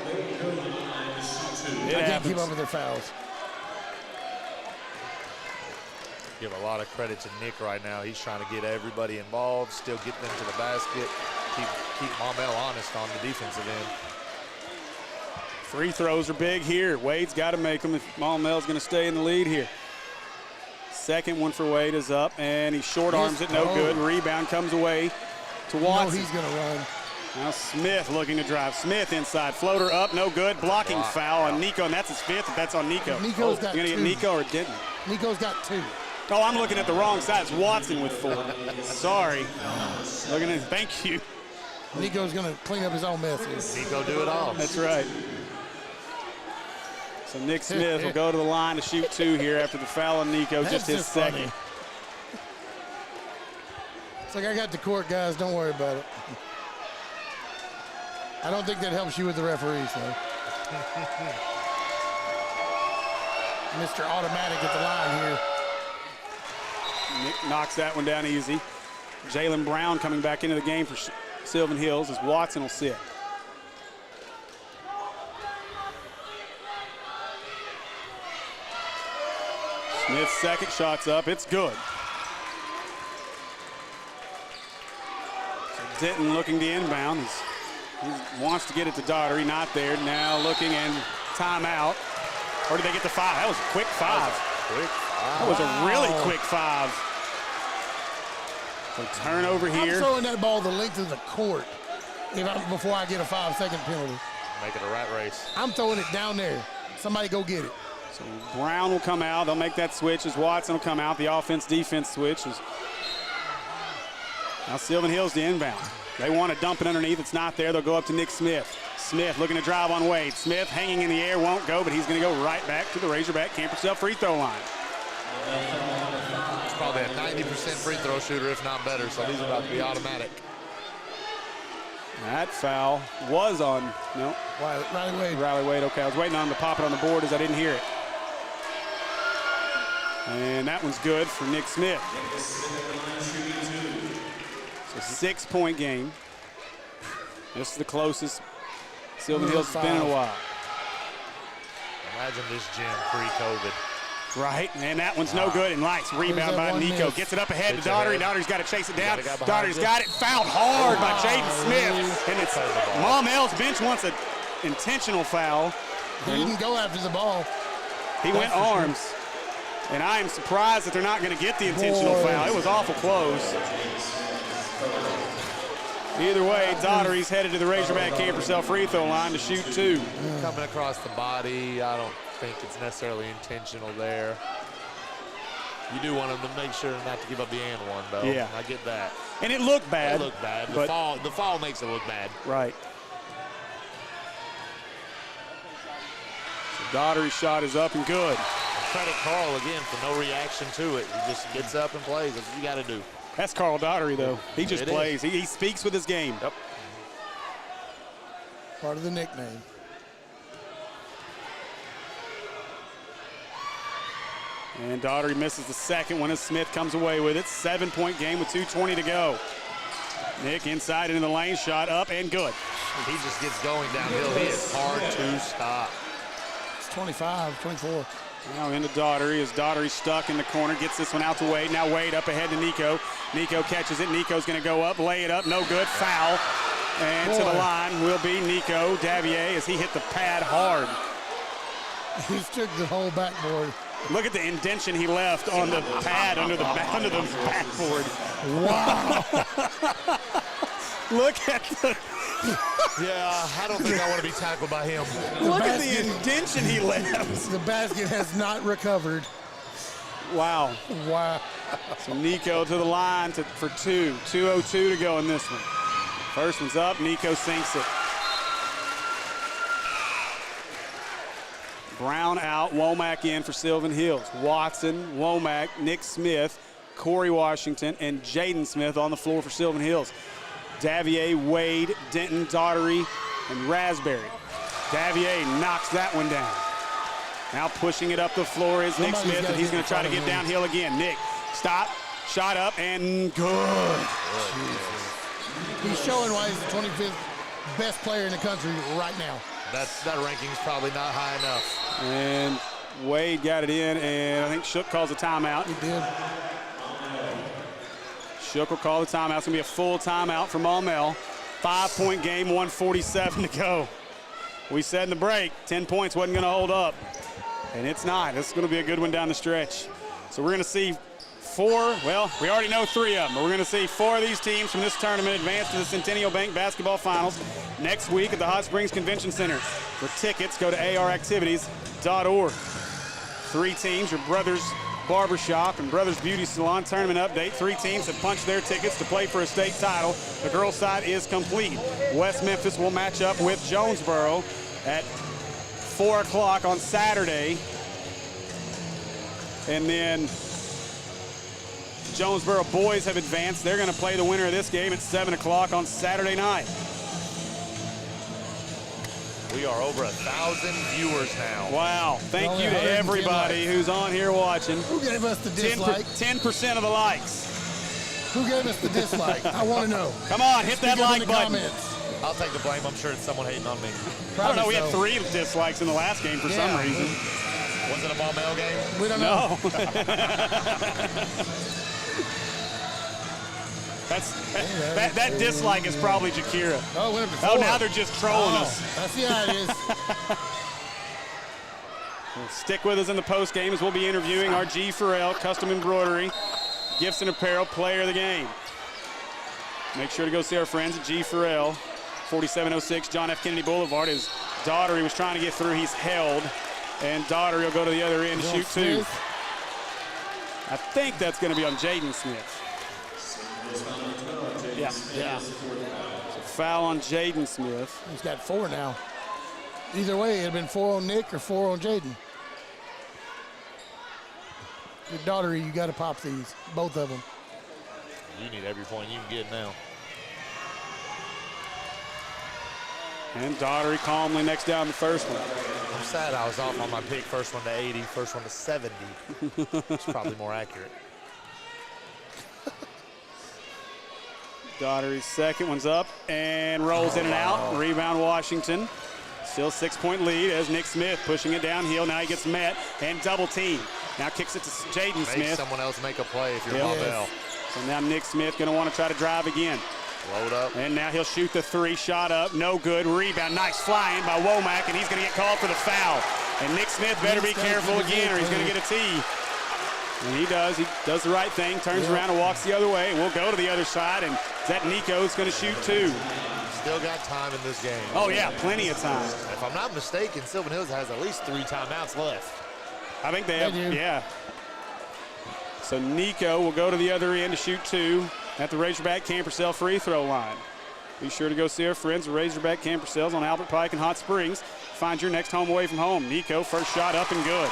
I can't happens. keep up with their fouls. Give a lot of credit to Nick right now. He's trying to get everybody involved, still get them to the basket, keep Maumelle honest on the defensive end. Free throws are big here. Wade's got to make them if Maumelle's going to stay in the lead here. Second one for Wade is up, and he short arms it, no good. Rebound comes away to Watson. No, he's going to run. Now Smith looking to drive. Smith inside, floater up, no good. Blocking foul on Nico, and that's his 5th. If that's on Nico. Nico's got you're gonna 2. get Nico or Denton? Nico's got 2. Oh, I'm looking at the wrong side. It's Watson with 4. Sorry. Looking at. Thank you. Nico's going to clean up his own mess here. Nico do it all. That's right. So Nick Smith will go to the line to shoot 2 here after the foul on Nico, That's just his just second. funny. It's like, I got the court, guys. Don't worry about it. I don't think that helps you with the referees, though. Mr. Automatic at the line here. Nick knocks that one down easy. Jalen Brown coming back into the game for Sylvan Hills as Watson will sit. Smith's second shot's up. It's good. So Denton looking to inbound. He wants to get it to Daugherty. Not there. Now looking and timeout. Or did they get the 5? That was a quick 5. That was a really quick 5. So turnover here. I'm throwing that ball the length of the court before I get a 5-second penalty. Make it a rat race. I'm throwing it down there. Somebody go get it. So Brown will come out. They'll make that switch as Watson will come out. The offense-defense switch. Now Sylvan Hills the inbound. They want to dump it underneath. It's not there. They'll go up to Nick Smith. Smith looking to drive on Wade. Smith hanging in the air, won't go, but he's going to go right back to the Razorback camp yourself free throw line. It's probably a 90% free throw shooter, if not better, so he's about to be automatic. That foul was on, no. Riley Wade. Riley Wade, okay. I was waiting on him to pop it on the board as I didn't hear it. And that one's good for Nick Smith. It's a 6-point game. This is the closest Sylvan Hills has been in a while. Imagine this gym pre-COVID. Right, and that one's no good. And nice rebound by Nico. Gets it up ahead to Daugherty. Daugherty's got to chase it down. Daugherty's got it. Fouled hard by Jaden Smith. And it's Maumelle's bench wants an intentional foul. He didn't go after the ball. He went arms. And I am surprised that they're not going to get the intentional foul. It was awful close. Either way, Daugherty's headed to the Razorback camp herself free throw line to shoot 2. Coming across the body, I don't think it's necessarily intentional there. You do want them to make sure not to give up the and one, though. Yeah. I get that. And it looked bad. It looked bad. The fall makes it look bad. Right. So Daugherty's shot is up and good. Credit Carl again for no reaction to it. He just gets up and plays. That's what you got to do. That's Carl Daugherty, though. He just plays. He speaks with his game. Yep. Part of the nickname. And Daugherty misses the second one as Smith comes away with it. 7-point game with 2:20 to go. Nick inside into the lane, shot up and good. He just gets going downhill. He is hard to stop. It's 25, 24. Now into Daugherty as Daugherty stuck in the corner, gets this one out to Wade. Now Wade up ahead to Nico. Nico catches it. Nico's going to go up, lay it up, no good, foul. And to the line will be Nico Davier as he hit the pad hard. He took the whole backboard. Look at the indention he left on the pad under the backboard. Wow. Look at the... Yeah, I don't think I want to be tackled by him. Look at the indention he left. The basket has not recovered. Wow. Wow. So Nico to the line for 2. 2:02 to go in this one. First one's up. Nico sinks it. Brown out. Womack in for Sylvan Hills. Watson, Womack, Nick Smith, Corey Washington, and Jaden Smith on the floor for Sylvan Hills. Davier, Wade, Denton, Daugherty, and Raspberry. Davier knocks that one down. Now pushing it up the floor is Nick Smith, and he's going to try to get downhill again. Nick, stop, shot up, and good. He's showing why he's the 25th best player in the country right now. That ranking's probably not high enough. And Wade got it in, and I think Shook calls a timeout. He did. Shook will call the timeout. It's going to be a full timeout for Maumelle. 5-point game, 1:47 to go. We said in the break, 10 points wasn't going to hold up. And it's not. It's going to be a good one down the stretch. So we're going to see 4, well, we already know 3 of them, but we're going to see 4 of these teams from this tournament advance to the Centennial Bank Basketball Finals next week at the Hot Springs Convention Center. For tickets, go to aractivities.org. 3 teams, your brothers Barbershop and Brothers Beauty Salon tournament update. 3 teams have punched their tickets to play for a state title. The girls' side is complete. West Memphis will match up with Jonesboro at 4 o'clock on Saturday. And then Jonesboro boys have advanced. They're going to play the winner of this game at 7 o'clock on Saturday night. We are over 1,000 viewers now. Wow. Thank you to everybody who's on here watching. Who gave us the dislike? 10% of the likes. Who gave us the dislike? I want to know. Come on, hit that like button. Comments. I'll take the blame. I'm sure it's someone hating on me. I don't know. We had 3 dislikes in the last game for some reason. Was it a Maumelle game? We don't know. No. that dislike is probably Jakira. Oh, went up to 4. Oh, now they're just trolling us. I see how it is. Stick with us in the post game as we'll be interviewing our G. Farrell Custom Embroidery Gifts and Apparel Player of the Game. Make sure to go see our friends at G. Farrell, 4706 John F. Kennedy Boulevard. His daughter, he was trying to get through, he's held. And Daughtery will go to the other end to shoot 2. I think that's going to be on Jaden Smith. Yeah. So foul on Jaden Smith. He's got 4 now. Either way, it'd been 4 on Nick or 4 on Jaden. Your Daughtery, you got to pop these, both of them. You need every point you can get now. And Daughtery calmly next down the first one. I'm sad I was off on my pick. First one to 80, first one to 70. It's probably more accurate. Daughtery's second one's up and rolls in and out. Rebound Washington. Still 6-point lead as Nick Smith pushing it downhill. Now he gets met and double team. Now kicks it to Jaden Smith. Make someone else make a play if you're Maumelle. So now Nick Smith going to want to try to drive again. Load up. And now he'll shoot the 3, shot up, no good. Rebound, nice flying by Womack, and he's going to get called for the foul. And Nick Smith better be careful again or he's going to get a tee. And he does the right thing, turns around and walks the other way. We'll go to the other side, and that Nico's going to shoot 2. Still got time in this game. Oh yeah, plenty of time. If I'm not mistaken, Sylvan Hills has at least 3 timeouts left. I think they have, yeah. So Nico will go to the other end to shoot 2 at the Razorback Campersell free throw line. Be sure to go see our friends at Razorback Campersells on Albert Pike and Hot Springs. Find your next home away from home. Nico, first shot up and good.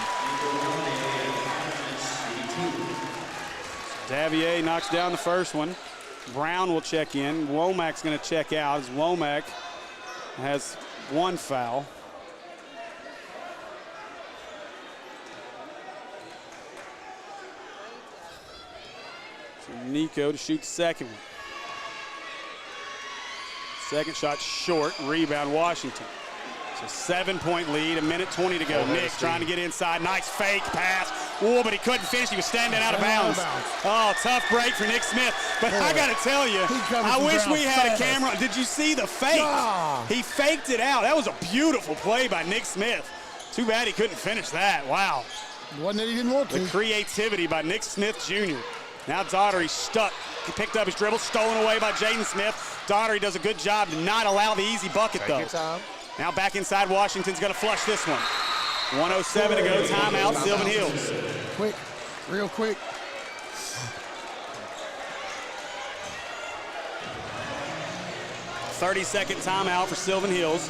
Davier knocks down the first one. Brown will check in. Womack's going to check out as Womack has 1 foul. So Nico to shoot the second one. Second shot short, rebound Washington. So 7-point lead, 1:20 to go. Nick trying to get inside, nice fake pass. Oh, but he couldn't finish, he was standing out of bounds. Oh, tough break for Nick Smith. But I gotta tell you, I wish we had a camera. Did you see the fake? He faked it out. That was a beautiful play by Nick Smith. Too bad he couldn't finish that, wow. Wasn't that he didn't want to. The creativity by Nick Smith Jr. Now Daughtery stuck. He picked up his dribble, stolen away by Jaden Smith. Daughtery does a good job to not allow the easy bucket, though. Take your time. Now back inside, Washington's going to flush this one. 1:07 to go, timeout, Sylvan Hills. Quick, real quick. "30-second timeout for Sylvan Hills.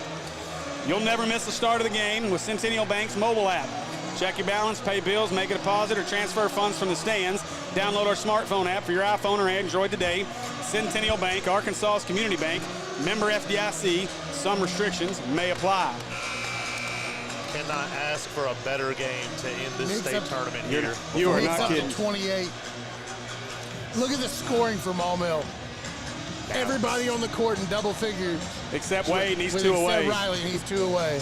You'll never miss the start of the game with Centennial Bank's mobile app. Check your balance, pay bills, make a deposit, or transfer funds from the stands. Download our smartphone app for your iPhone or Android today. Centennial Bank, Arkansas's community bank. Member FDIC. Some restrictions may apply." Cannot ask for a better game to end this state tournament here. You are Nick's not up to kidding. 28. Look at the scoring for Maumelle. Everybody on the court in double figures. Except Wade, and he's With 2 except away. Riley, and he's 2 away.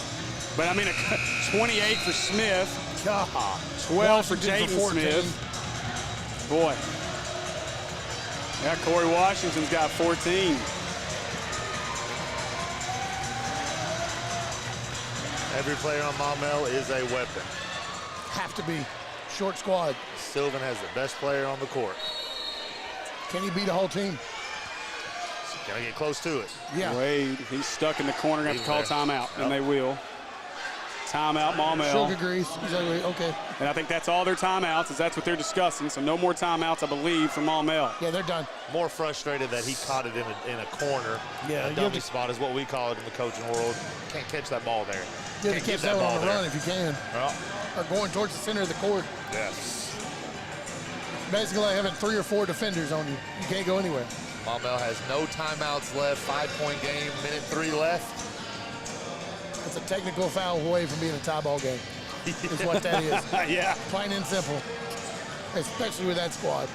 But I mean, 28 for Smith, God. 12 for Washington Jaden 14. Smith. Boy. Yeah, Corey Washington's got 14. Every player on Maumelle is a weapon. Have to be. Short squad. Sylvan has the best player on the court. Can he beat a whole team? Gotta get close to it. Yeah. Wade, he's stuck in the corner, got to call timeout, and they will. Timeout, Maumelle. Sugar grease. Exactly. Okay. And I think that's all their timeouts, is that's what they're discussing. So no more timeouts, I believe, from Maumelle. Yeah, they're done. More frustrated that he caught it in a corner. Yeah, a dummy spot is what we call it in the coaching world. Can't catch that ball there. You have to catch that one on the run if you can. Well, Or going towards the center of the court. yes. Basically like having 3 or 4 defenders on you. You can't go anywhere. Maumelle has no timeouts left. 5-point game, minute 3 left. It's a technical foul away from being a tie ball game. Is what that is. Yeah. Plain and simple. Especially with that squad.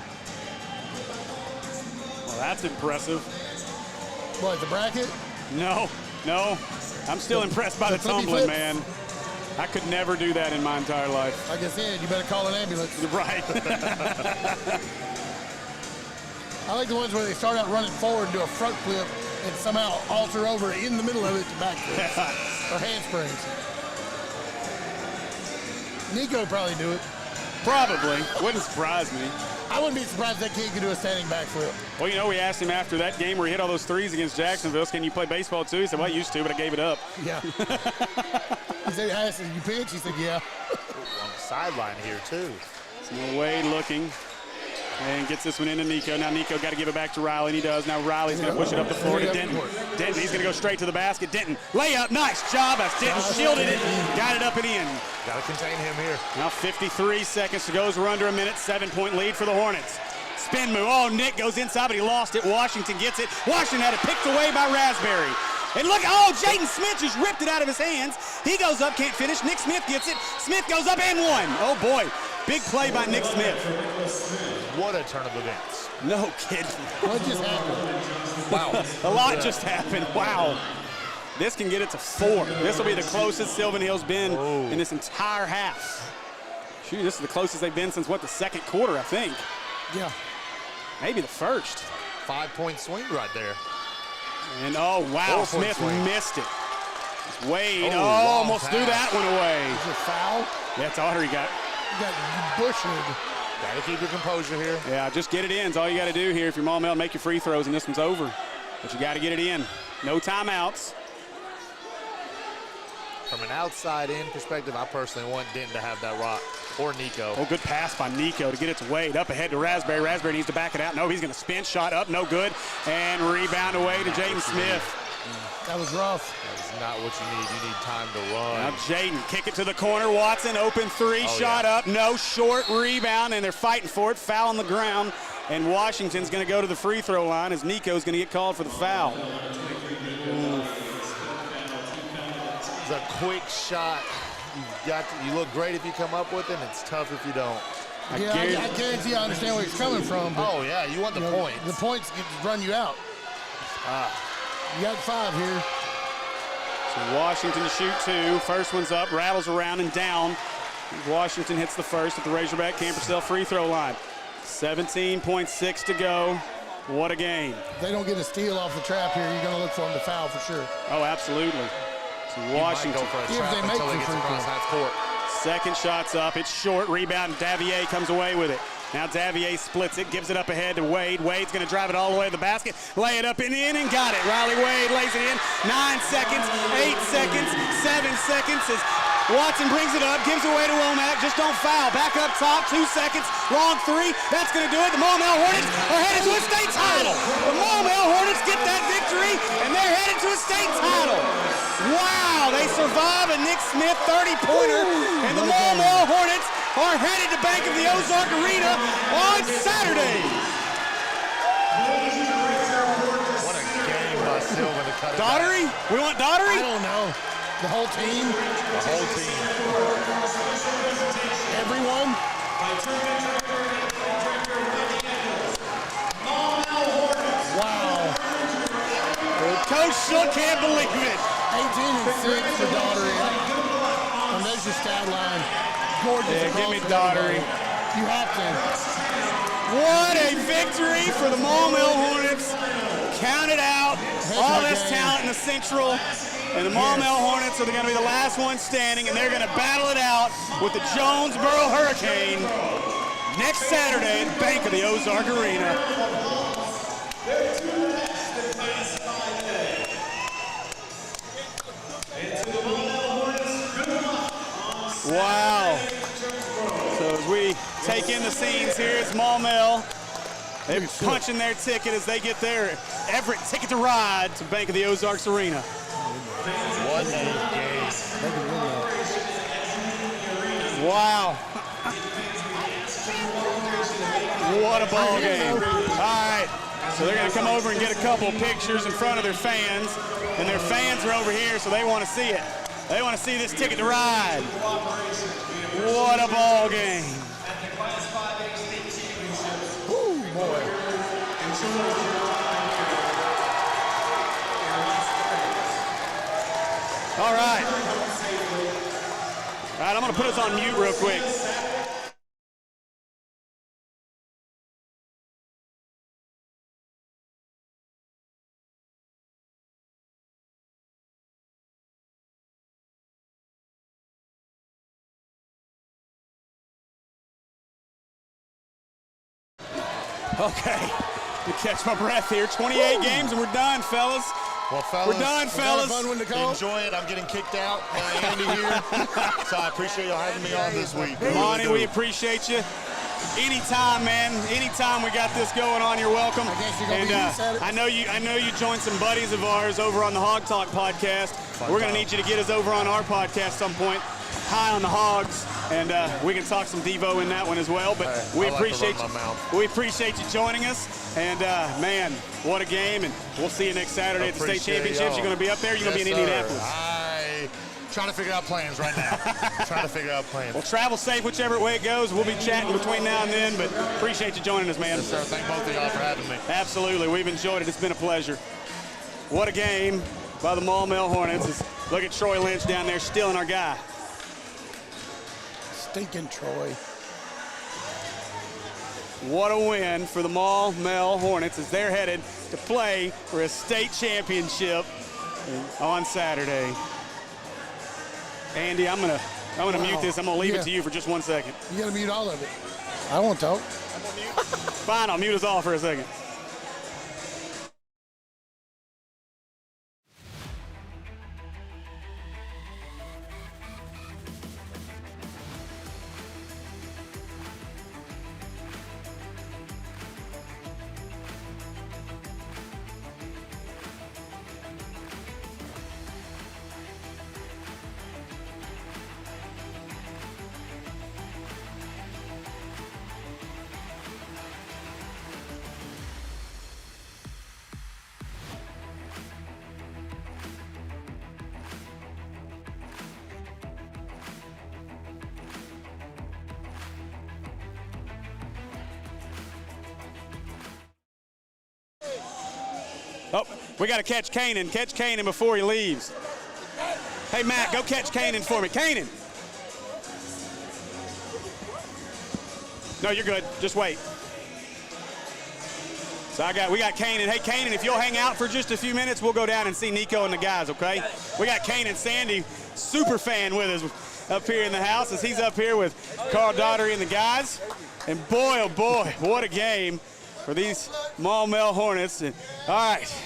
Well, that's impressive. What, the bracket? No. I'm still impressed by the flippy tumbling, flips? man. I could never do that in my entire life. Like I said, you better call an ambulance. Right. I like the ones where they start out running forward and do a front flip and somehow alter over in the middle of it to back flips. Or handsprings. Nico would probably do it. Probably. Wouldn't surprise me. I wouldn't be surprised if that kid could do a standing backflip. Well, you know, we asked him after that game where he hit all those threes against Jacksonville, can you play baseball too? He said, well, I used to, but I gave it up. Yeah. He said, I asked him, you pitch? He said, yeah. On the sideline here, too. So Wade looking. And gets this one into Nico. Now Nico got to give it back to Riley, and he does. Now Riley's going to push it up the floor to Denton. Denton, he's going to go straight to the basket. Denton, layup, nice job. As Denton shielded it, got it up and in. Got to contain him here. Now 53 seconds to go as we're under a minute. 7-point lead for the Hornets. Spin move. Oh, Nick goes inside, but he lost it. Washington gets it. Washington had it picked away by Raspberry. And look, oh, Jaden Smith just ripped it out of his hands. He goes up, can't finish. Nick Smith gets it. Smith goes up and one. Oh, boy. Big play by Nick Smith. What a turn of events. No kidding. What just happened? Wow. A lot just happened. Wow. This can get it to 4. This will be the closest Sylvan Hill's been in this entire half. Shoot, this is the closest they've been since, what, the second quarter, I think. Yeah. Maybe the first. 5-point swing right there. And, oh, wow, 4-point Smith swing. missed it. Wade, long almost pass. threw that one away. Is it foul? Yeah, Daugherty got. You got bushed. Got to keep your composure here. Yeah, just get it in. It's all you got to do here if you're Maumelle. Make your free throws, and this one's over. But you got to get it in. No timeouts. From an outside-in perspective, I personally want Denton to have that rock, or Nico. Oh, good pass by Nico to get it to Wade. Up ahead to Raspberry. Raspberry needs to back it out. No, he's going to spin. Shot up, no good. And rebound away to Jaden Smith. That was rough. That's not what you need. You need time to run. Now Jaden, kick it to the corner. Watson, open three, shot up, no, short rebound, and they're fighting for it. Foul on the ground, and Washington's going to go to the free throw line as Nico's going to get called for the foul. It's a quick shot. You look great if you come up with it, and it's tough if you don't. I guarantee I understand where he's coming from. But, oh, yeah, you want the points. The points run you out. You got 5 here. So Washington to shoot 2. First one's up, rattles around and down. Washington hits the first at the Razorback Campersdale free throw line. 17.6 to go. What a game. If they don't get a steal off the trap here, you're going to look for them to foul for sure. Oh, absolutely. So Washington. Go for a trap until he gets across half court. Second shot's up. It's short. Rebound. Davier comes away with it. Now Davier splits it, gives it up ahead to Wade. Wade's going to drive it all the way to the basket, lay it up and in, and got it. Riley Wade lays it in. 9 seconds, 8 seconds, 7 seconds as Watson brings it up, gives it away to Womack. Just don't foul. Back up top, 2 seconds, long 3. That's going to do it. The Maumelle Hornets are headed to a state title. The Maumelle Hornets get that victory, and they're headed to a state title. Wow, they survive a Nick Smith 30-pointer, and the Maumelle Hornets are headed to Bank of the Ozark Arena on Saturday. What a game by Sylvan to cut it Daugherty? back. We want Daugherty? I don't know. The whole team? The whole team. Everyone? Wow. Coach still can't believe it. 18-6 for Daugherty. And there's your stat line. Gorgeous. Yeah, give me Daugherty. You have to. What a victory for the Maumelle Hornets. Count it out. All this talent in the Central. And the Maumelle Hornets are going to be the last one standing, and they're going to battle it out with the Jonesboro Hurricane next Saturday at Bank of the Ozark Arena. Wow. So as we take in the scenes here, it's Maumelle. They're punching their ticket as they get their Everett ticket to ride to Bank of the Ozarks Arena. What a game. Wow. What a ball game. All right. So they're going to come over and get a couple pictures in front of their fans. And their fans are over here, so they want to see it. They want to see this ticket to ride. What a ball game. Ooh, boy. All right. All right, I'm going to put us on mute real quick. Okay, to catch my breath here. 28 games and we're done, fellas. Well, fellas, we're done, fellas. Fun one to call? Enjoy it. I'm getting kicked out by Andy here. So I appreciate y'all having me on this week. Monty, we appreciate you. Anytime, man. Anytime we got this going on, you're welcome. I guess you're gonna be used at it. I know you joined some buddies of ours over on the Hog Talk podcast. We're gonna need you to get us over on our podcast some point. High on the Hogs, and we can talk some Devo in that one as well. But we appreciate you. We appreciate you joining us. And man, what a game! And we'll see you next Saturday at the state championships. You're going to be up there. You're going to be in Indianapolis. I'm trying to figure out plans right now. Trying to figure out plans. Well, travel safe whichever way it goes. We'll be chatting between now and then. But appreciate you joining us, man. Yes, sir. Thank both of y'all for having me. Absolutely, we've enjoyed it. It's been a pleasure. What a game by the Maumelle Hornets. Look at Troy Lynch down there stealing our guy. Stinking Troy. What a win for the Maumelle Hornets as they're headed to play for a state championship on Saturday. Andy, I'm gonna mute this. I'm gonna leave it to you for just 1 second. You gotta mute all of it. I won't talk. Fine, I'll mute us all for a second. Oh, we got to catch Kanan. Catch Kanan before he leaves. Hey, Matt, go catch Kanan for me. Kanan. No, you're good. Just wait. So we got Kanan. Hey, Kanan, if you'll hang out for just a few minutes, we'll go down and see Nico and the guys, okay? We got Kanan Sandy, super fan with us up here in the house as he's up here with Carl Daugherty and the guys. And boy, oh boy, what a game for these Maumelle Hornets. And, all right,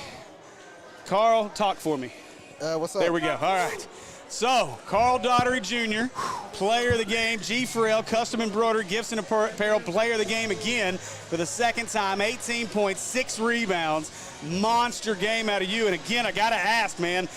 Carl, talk for me. What's up? There we go. All right. So, Carl Daugherty Jr., player of the game. G. Farrell, custom embroidery, gifts and apparel, player of the game again for the second time. 18 points, 6 rebounds. Monster game out of you. And again, I got to ask, man,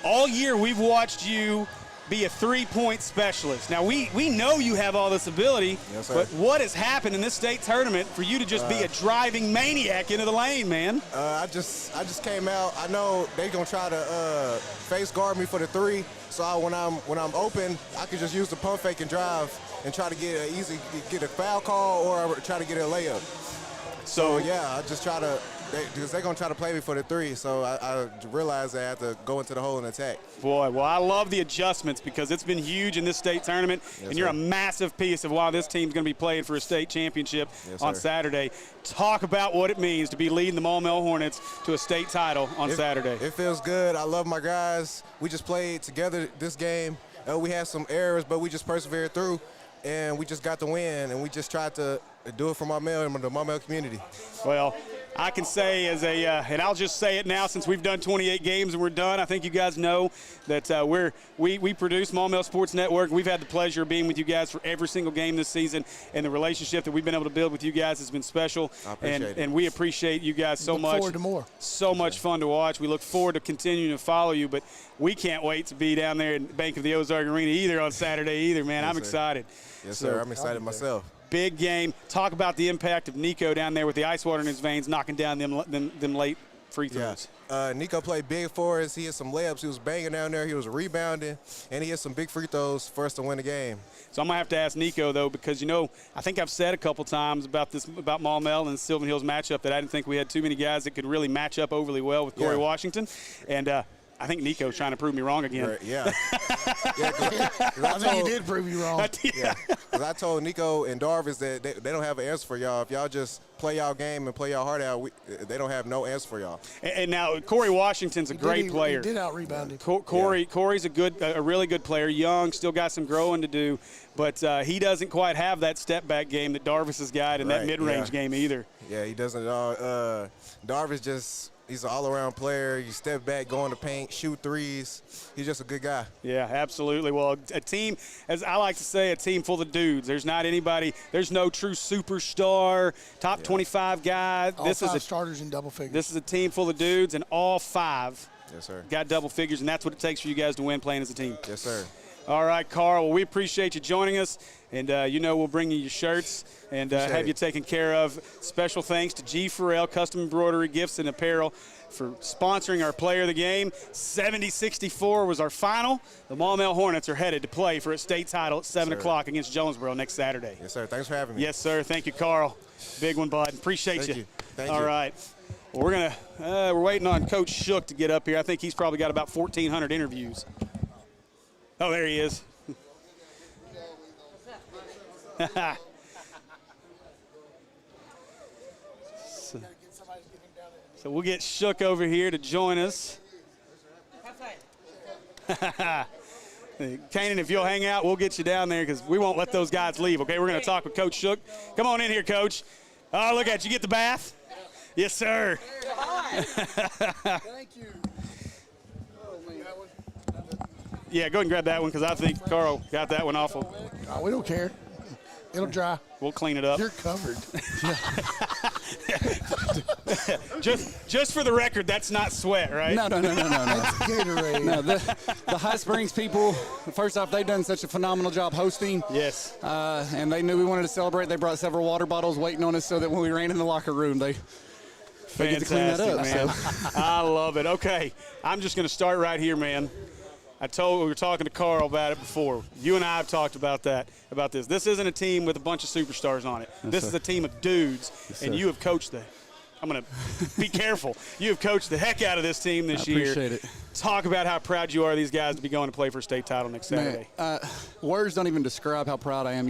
all year we've watched you be a three-point specialist. Now, we know you have all this ability, yes, sir. But what has happened in this state tournament for you to just be a driving maniac into the lane, man? I just came out. I know they're gonna try to face guard me for the three. So when I'm open, I can just use the pump fake and drive and try to get a foul call or try to get a layup. So yeah, I just try to. Because they're going to try to play me for the three, so I realized I have to go into the hole and attack. Boy, well, I love the adjustments because it's been huge in this state tournament, and you're a massive piece of why this team's going to be playing for a state championship on Saturday. Talk about what it means to be leading the Maumelle Hornets to a state title on Saturday. It feels good. I love my guys. We just played together this game. We had some errors, but we just persevered through, and we just got the win, and we just tried to do it for Maumelle and the Maumelle community. Well, I can say as a, and I'll just say it now since we've done 28 games and we're done, I think you guys know that we produce Maumelle Sports Network. We've had the pleasure of being with you guys for every single game this season, and the relationship that we've been able to build with you guys has been special. I appreciate it. And we appreciate you guys so much. Look forward to more. So much fun to watch. We look forward to continuing to follow you, but we can't wait to be down there in Bank of the Ozark Arena either on Saturday either, man. Yes, I'm sir. Excited. Yes, sir. I'm excited myself. Big game. Talk about the impact of Nico down there with the ice water in his veins, knocking down them late free throws. Yeah. Nico played big for us. He hit some layups. He was banging down there. He was rebounding, and he hit some big free throws for us to win the game. So I'm going to have to ask Nico, though, because, I think I've said a couple times about Maumelle and Sylvan Hills matchup that I didn't think we had too many guys that could really match up overly well with Corey Washington. And I think Nico's trying to prove me wrong again. Right, yeah. I think you did prove you wrong. Yeah, because I told Nico and Darvis that they don't have an answer for y'all. If y'all just play y'all game and play y'all heart out, they don't have no answer for y'all. And now Corey Washington's a great player. He did out-rebound him. Corey's a really good player, young, still got some growing to do, but he doesn't quite have that step-back game that Darvis has got in that mid-range game either. Yeah, he doesn't at all. Darvis just – he's an all-around player. You step back, go in the paint, shoot threes. He's just a good guy. Yeah, absolutely. Well, a team, as I like to say, a team full of dudes. There's not anybody, there's no true superstar, top 25 guy. All five starters in double figures. This is a team full of dudes, and all five got double figures, and that's what it takes for you guys to win playing as a team. Yes, sir. All right, Carl, well, we appreciate you joining us, and we'll bring you your shirts and have you taken care of. Special thanks to G. Farrell Custom Embroidery Gifts and Apparel for sponsoring our player of the game. 70-64 was our final. The Maumelle Hornets are headed to play for a state title at 7 o'clock against Jonesboro next Saturday. Yes, sir. Thanks for having me. Yes, sir. Thank you, Carl. Big one, bud. Appreciate you. Thank you. All right. Well, we're waiting on Coach Shook to get up here. I think he's probably got about 1,400 interviews. Oh, there he is. So we'll get Shook over here to join us. Kanan, if you'll hang out, we'll get you down there because we won't let those guys leave, okay? We're going to talk with Coach Shook. Come on in here, Coach. Oh, look at you. Get the bath? Yes, sir. Thank you. Yeah, go ahead and grab that one because I think Carl got that one awful. We don't care. It'll dry. We'll clean it up. You're covered. just for the record, that's not sweat, right? No. That's Gatorade. No, the High Springs people, first off, they've done such a phenomenal job hosting. Yes. And they knew we wanted to celebrate. They brought several water bottles waiting on us so that when we ran in the locker room, they get to clean that up. Man. So. I love it. Okay, I'm just going to start right here, man. We were talking to Carl about it before. You and I have talked about this. This isn't a team with a bunch of superstars on it. This is a team of dudes, and you have coached I'm going to be careful. You have coached the heck out of this team this year. I appreciate it. Talk about how proud you are of these guys to be going to play for a state title next Saturday. Man, words don't even describe how proud I am.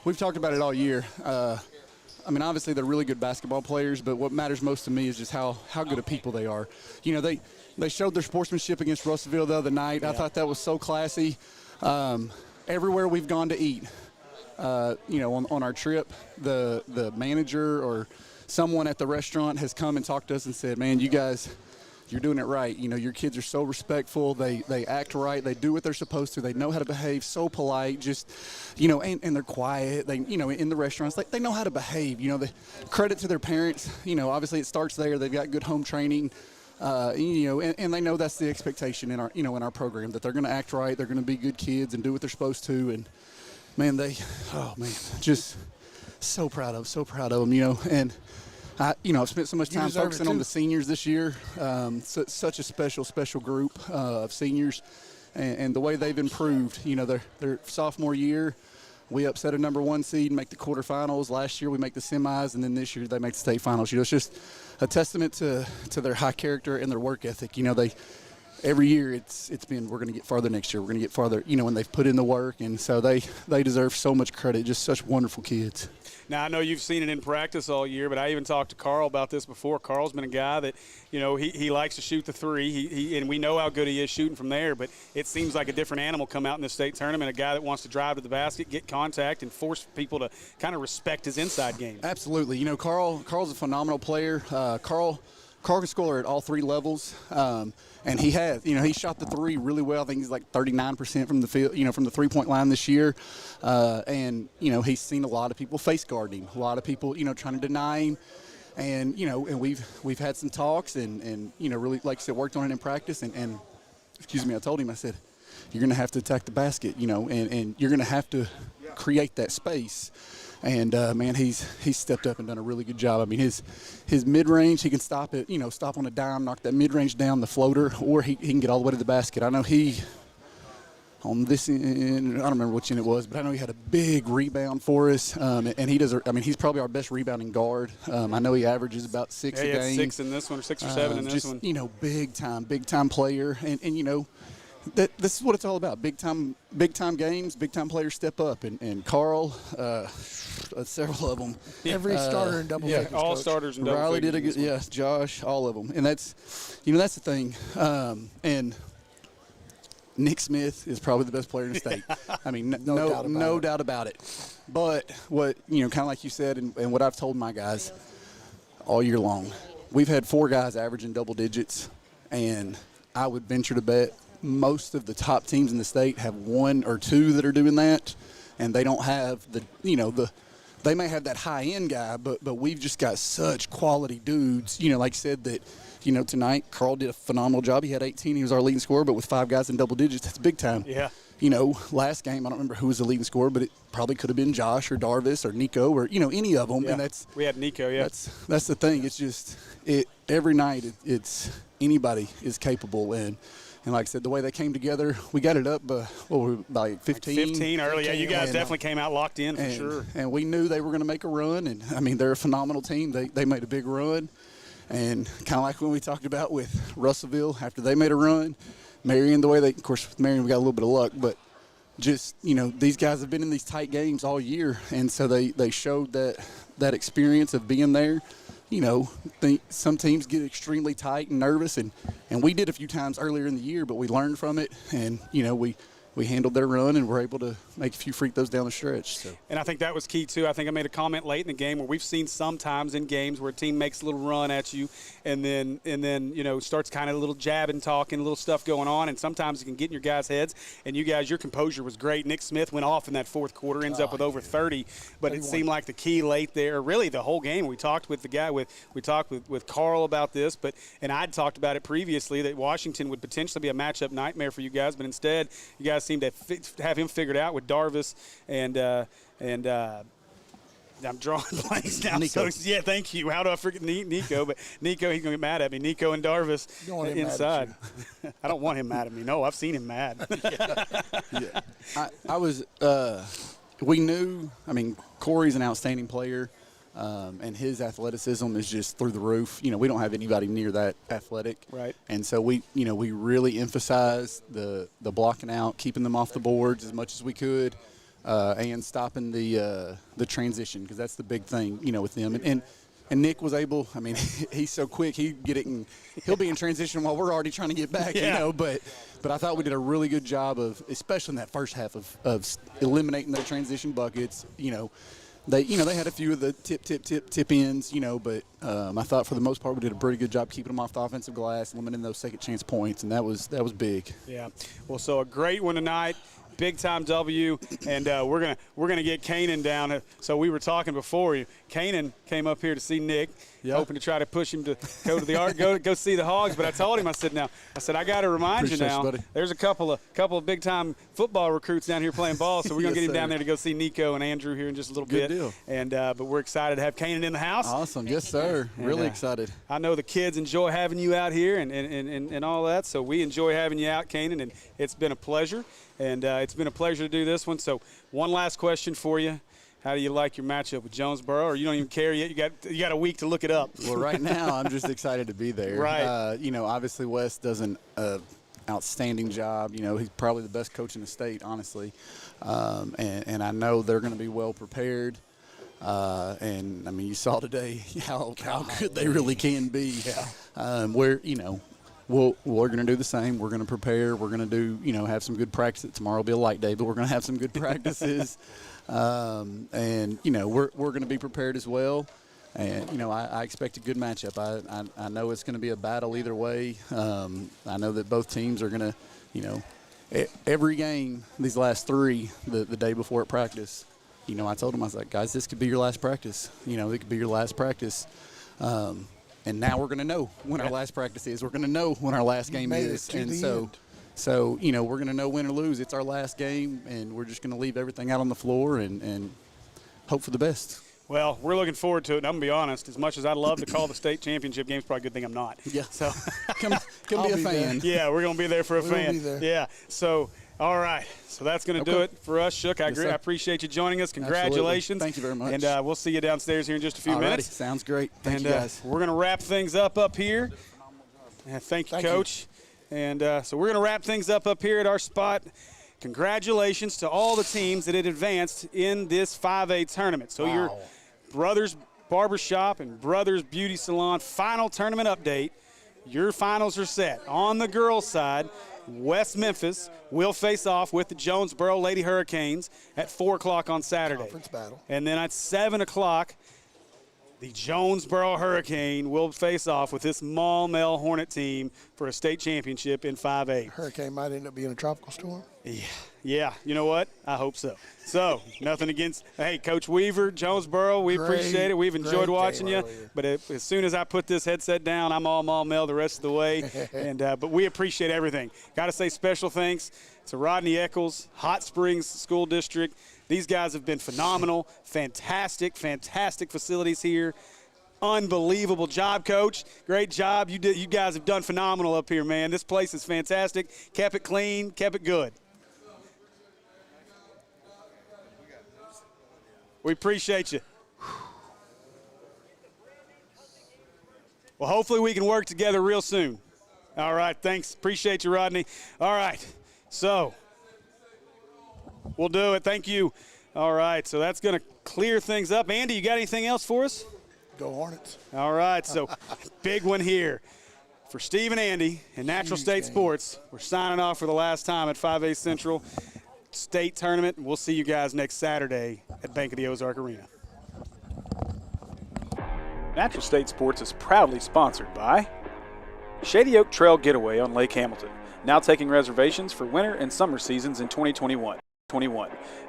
We've talked about it all year. Obviously they're really good basketball players, but what matters most to me is just how good of people they are. They showed their sportsmanship against Russellville the other night. Yeah. I thought that was so classy. Everywhere we've gone to eat, on our trip, the manager or someone at the restaurant has come and talked to us and said, man, you guys, you're doing it right. Your kids are so respectful. They act right. They do what they're supposed to. They know how to behave, so polite, just, and they're quiet. They, in the restaurants, they know how to behave. The credit to their parents. Obviously it starts there. They've got good home training. And they know that's the expectation in our program, that they're going to act right, they're going to be good kids and do what they're supposed to. And man, just so proud of them, And I've spent so much time focusing on the seniors this year. Such a special group of seniors, and the way they've improved. Their sophomore year, we upset a number 1 seed, make the quarterfinals. Last year we make the semis, and then this year they make the state finals. It's just a testament to their high character and their work ethic. Every year it's been, we're going to get farther next year. We're going to get farther, when they've put in the work, and so they deserve so much credit. Just such wonderful kids. Now, I know you've seen it in practice all year, but I even talked to Carl about this before. Carl's been a guy that, you know, he likes to shoot the three, and we know how good he is shooting from there, but it seems like a different animal come out in the state tournament, a guy that wants to drive to the basket, get contact, and force people to kind of respect his inside game. Absolutely. You know, Carl's a phenomenal player. Carl can score at all three levels, and he has. You know, he shot the three really well. I think he's like 39% from the field, you know, from the three-point line this year. And you know, he's seen a lot of people face guard him, a lot of people, you know, trying to deny him. And you know, and we've had some talks, and you know, really, like I said, worked on it in practice. And excuse me, I told him, I said, you're going to have to attack the basket, you know, and you're going to have to create that space. And man, he's stepped up and done a really good job. I mean, his mid-range, he can stop it, you know, stop on a dime, knock that mid-range down the floater, or he can get all the way to the basket. I know he, on this end, I don't remember which end it was, but I know he had a big rebound for us. And he does, I mean, he's probably our best rebounding guard. I know he averages about 6 a game. Yeah, 6 in this one, or 6 or 7 in this one. You know, big time player. And you know, this is what it's all about. Big time games, big time players step up. And Carl, several of them. Every starter in double figures. All Coach. starters in double Riley figures. did a good, yeah, Josh, all of them. And that's, you know, that's the thing. And Nick Smith is probably the best player in the state. I mean, no doubt about it. But what, you know, kind of like you said, and what I've told my guys all year long, we've had 4 guys averaging double digits, and I would venture to bet most of the top teams in the state have 1 or 2 that are doing that, and they don't have the, you know, they may have that high-end guy, but we've just got such quality dudes, you know, like I said, that, you know, tonight Carl did a phenomenal job. He had 18. He was our leading scorer, but with 5 guys in double digits, that's big time. Yeah. You know, last game, I don't remember who was the leading scorer, but it probably could have been Josh or Darvis or Nico or, you know, any of them. Yeah. And that's we had Nico, yeah. That's the thing. It's just every night it's anybody is capable. And like I said, the way they came together, we got it up, what were we, like 15? Like 15 early. Yeah, you guys definitely came out locked in for sure. And we knew they were going to make a run. And, I mean, they're a phenomenal team. They made a big run. And kind of like when we talked about with Russellville, after they made a run, Marion, the way they, of course, with Marion we got a little bit of luck, but just, you know, these guys have been in these tight games all year. And so they showed that experience of being there. You know, some teams get extremely tight and nervous, and we did a few times earlier in the year, but we learned from it, and, you know, we handled their run and were able to make a few free throws down the stretch. So. And I think that was key, too. I think I made a comment late in the game where we've seen sometimes in games where a team makes a little run at you and then you know, starts kind of a little jabbing, talking, a little stuff going on, and sometimes it can get in your guys' heads. And you guys, your composure was great. Nick Smith went off in that fourth quarter, ends up with over 30, but it seemed like the key late there, really the whole game. We talked with the guy, we talked with Carl about this, and I'd talked about it previously that Washington would potentially be a matchup nightmare for you guys, but instead you guys seem to have him figured out with Darvis and I'm drawing blanks now. Nico. So, yeah, thank you. How do I forget Nico? But Nico, he's going to get mad at me. Nico and Darvis inside. I don't want him mad at me. No, I've seen him mad. Yeah. I was we knew, I mean, Corey's an outstanding player, and his athleticism is just through the roof. You know, we don't have anybody near that athletic. Right. And so we really emphasized the blocking out, keeping them off the boards as much as we could. And stopping the transition, because that's the big thing, you know, with them. And Nick was able, I mean, he's so quick, he'll be in transition while we're already trying to get back, yeah. You know. But I thought we did a really good job of, especially in that first half, of eliminating their transition buckets. You know, they had a few of the tip ins, you know, but I thought for the most part we did a pretty good job keeping them off the offensive glass, limiting those second chance points, and that was big. Yeah. Well, so a great one tonight. Big time W, and we're gonna get Kanan down. So we were talking before. Kanan came up here to see Nick, hoping to try to push him to go to the art, go see the Hogs. But I told him, I said, I got to remind you now. There's a couple of big time football recruits down here playing ball. So we're gonna get him down there to go see Nico and Andrew here in just a little bit. Good deal. And but we're excited to have Kanan in the house. Awesome, yes sir. Really excited. I know the kids enjoy having you out here and all that. So we enjoy having you out, Kanan, and it's been a pleasure. And it's been a pleasure to do this one. So one last question for you. How do you like your matchup with Jonesboro, or you don't even care yet? You got a week to look it up. Well, right now I'm just excited to be there. Right. You know, obviously Wes does an outstanding job. You know, he's probably the best coach in the state, honestly. And I know they're going to be well prepared. And I mean, you saw today how good they really can be. We're going to do the same. We're going to prepare. We're going to do, have some good practice. Tomorrow will be a light day, but we're going to have some good practices. And we're going to be prepared as well. And, I expect a good matchup. I know it's going to be a battle either way. I know that both teams are going to, every game, these last three, the day before at practice, I told them, I was like, guys, this could be your last practice. It could be your last practice. And now we're going to know when our last practice is. We're going to know when our last game is. And so we're going to know win or lose. It's our last game, and we're just going to leave everything out on the floor and hope for the best. Well, we're looking forward to it. And I'm going to be honest, as much as I'd love to call the state championship game, it's probably a good thing I'm not. Yeah. So come be a fan. Yeah, we're going to be there for a fan. Be there. Yeah. So, all right. So that's going to do it for us, Shook. I agree. Sir. I appreciate you joining us. Congratulations. Absolutely. Thank you very much. And we'll see you downstairs here in just a few minutes. Sounds great. Thank you, guys. We're going to wrap things up here. Thank you, Coach. And so we're going to wrap things up here at our spot. Congratulations to all the teams that had advanced in this 5A tournament. So your Brothers Barbershop and Brothers Beauty Salon final tournament update. Your finals are set. On the girls' side, West Memphis will face off with the Jonesboro Lady Hurricanes at 4 o'clock on Saturday. Conference battle. And then at 7 o'clock, the Jonesboro Hurricane will face off with this Maumelle Hornet team for a state championship in 5A. Hurricane might end up being a tropical storm. Yeah, you know what? I hope so. So, nothing against, hey, Coach Weaver, Jonesboro, we appreciate it. We've enjoyed watching you. But as soon as I put this headset down, I'm all Maumelle the rest of the way. But we appreciate everything. Got to say special thanks to Rodney Eccles, Hot Springs School District. These guys have been phenomenal, fantastic facilities here. Unbelievable job, Coach. Great job. You guys have done phenomenal up here, man. This place is fantastic. Kept it clean, kept it good. We appreciate you. Well, hopefully we can work together real soon. All right, thanks. Appreciate you, Rodney. All right, so we'll do it. Thank you. All right, so that's going to clear things up. Andy, you got anything else for us? Go Hornets. All right, so big one here. For Steve and Andy and Natural State Sports, we're signing off for the last time at 5A Central State Tournament. We'll see you guys next Saturday at Bank of the Ozark Arena. Natural State Sports is proudly sponsored by Shady Oak Trail Getaway on Lake Hamilton, now taking reservations for winter and summer seasons in 2021.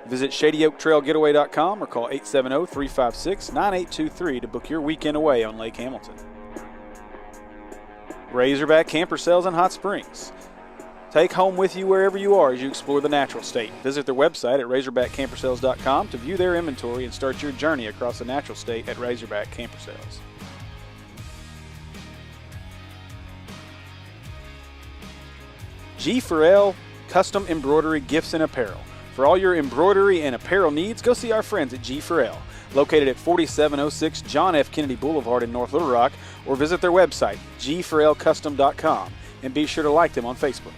Visit ShadyOakTrailGetaway.com or call 870-356-9823 to book your weekend away on Lake Hamilton. Razorback Camper Sales in Hot Springs. Take home with you wherever you are as you explore the natural state. Visit their website at RazorbackCamperSales.com to view their inventory and start your journey across the natural state at Razorback Camper Sales. G4L Custom Embroidery Gifts and Apparel. For all your embroidery and apparel needs, go see our friends at G4L, located at 4706 John F. Kennedy Boulevard in North Little Rock, or visit their website, g4lcustom.com, and be sure to like them on Facebook.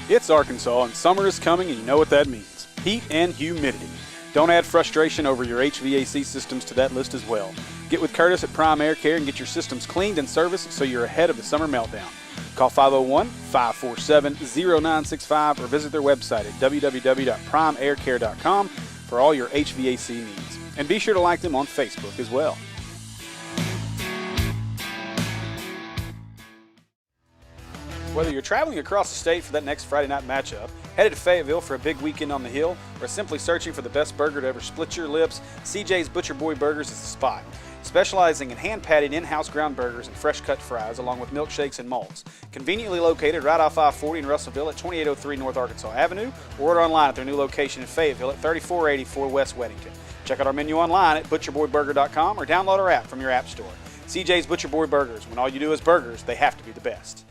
It's Arkansas, and summer is coming, and you know what that means. Heat and humidity. Don't add frustration over your HVAC systems to that list as well. Get with Curtis at Prime Air Care and get your systems cleaned and serviced so you're ahead of the summer meltdown. Call 501-547-0965 or visit their website at www.primeaircare.com for all your HVAC needs. And be sure to like them on Facebook as well. Whether you're traveling across the state for that next Friday night matchup, headed to Fayetteville for a big weekend on the Hill, or simply searching for the best burger to ever split your lips, CJ's Butcher Boy Burgers is the spot. Specializing in hand-patted in-house ground burgers and fresh-cut fries, along with milkshakes and malts. Conveniently located right off I-40 in Russellville at 2803 North Arkansas Avenue, or order online at their new location in Fayetteville at 3484 West Weddington. Check out our menu online at butcherboyburger.com or download our app from your app store. CJ's Butcher Boy Burgers. When all you do is burgers, they have to be the best.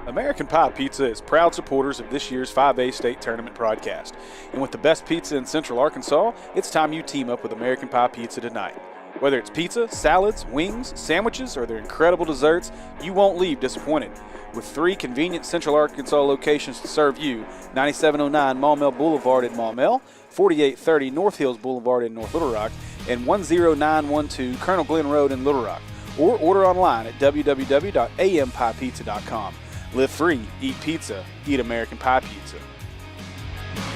American Pie Pizza is proud supporters of this year's 5A State Tournament broadcast. And with the best pizza in Central Arkansas, it's time you team up with American Pie Pizza tonight. Whether it's pizza, salads, wings, sandwiches, or their incredible desserts, you won't leave disappointed. With 3 convenient Central Arkansas locations to serve you, 9709 Maumelle Boulevard in Maumelle, 4830 North Hills Boulevard in North Little Rock, and 10912 Colonel Glenn Road in Little Rock. Or order online at www.ampiepizza.com. Live free, eat pizza, eat American Pie Pizza.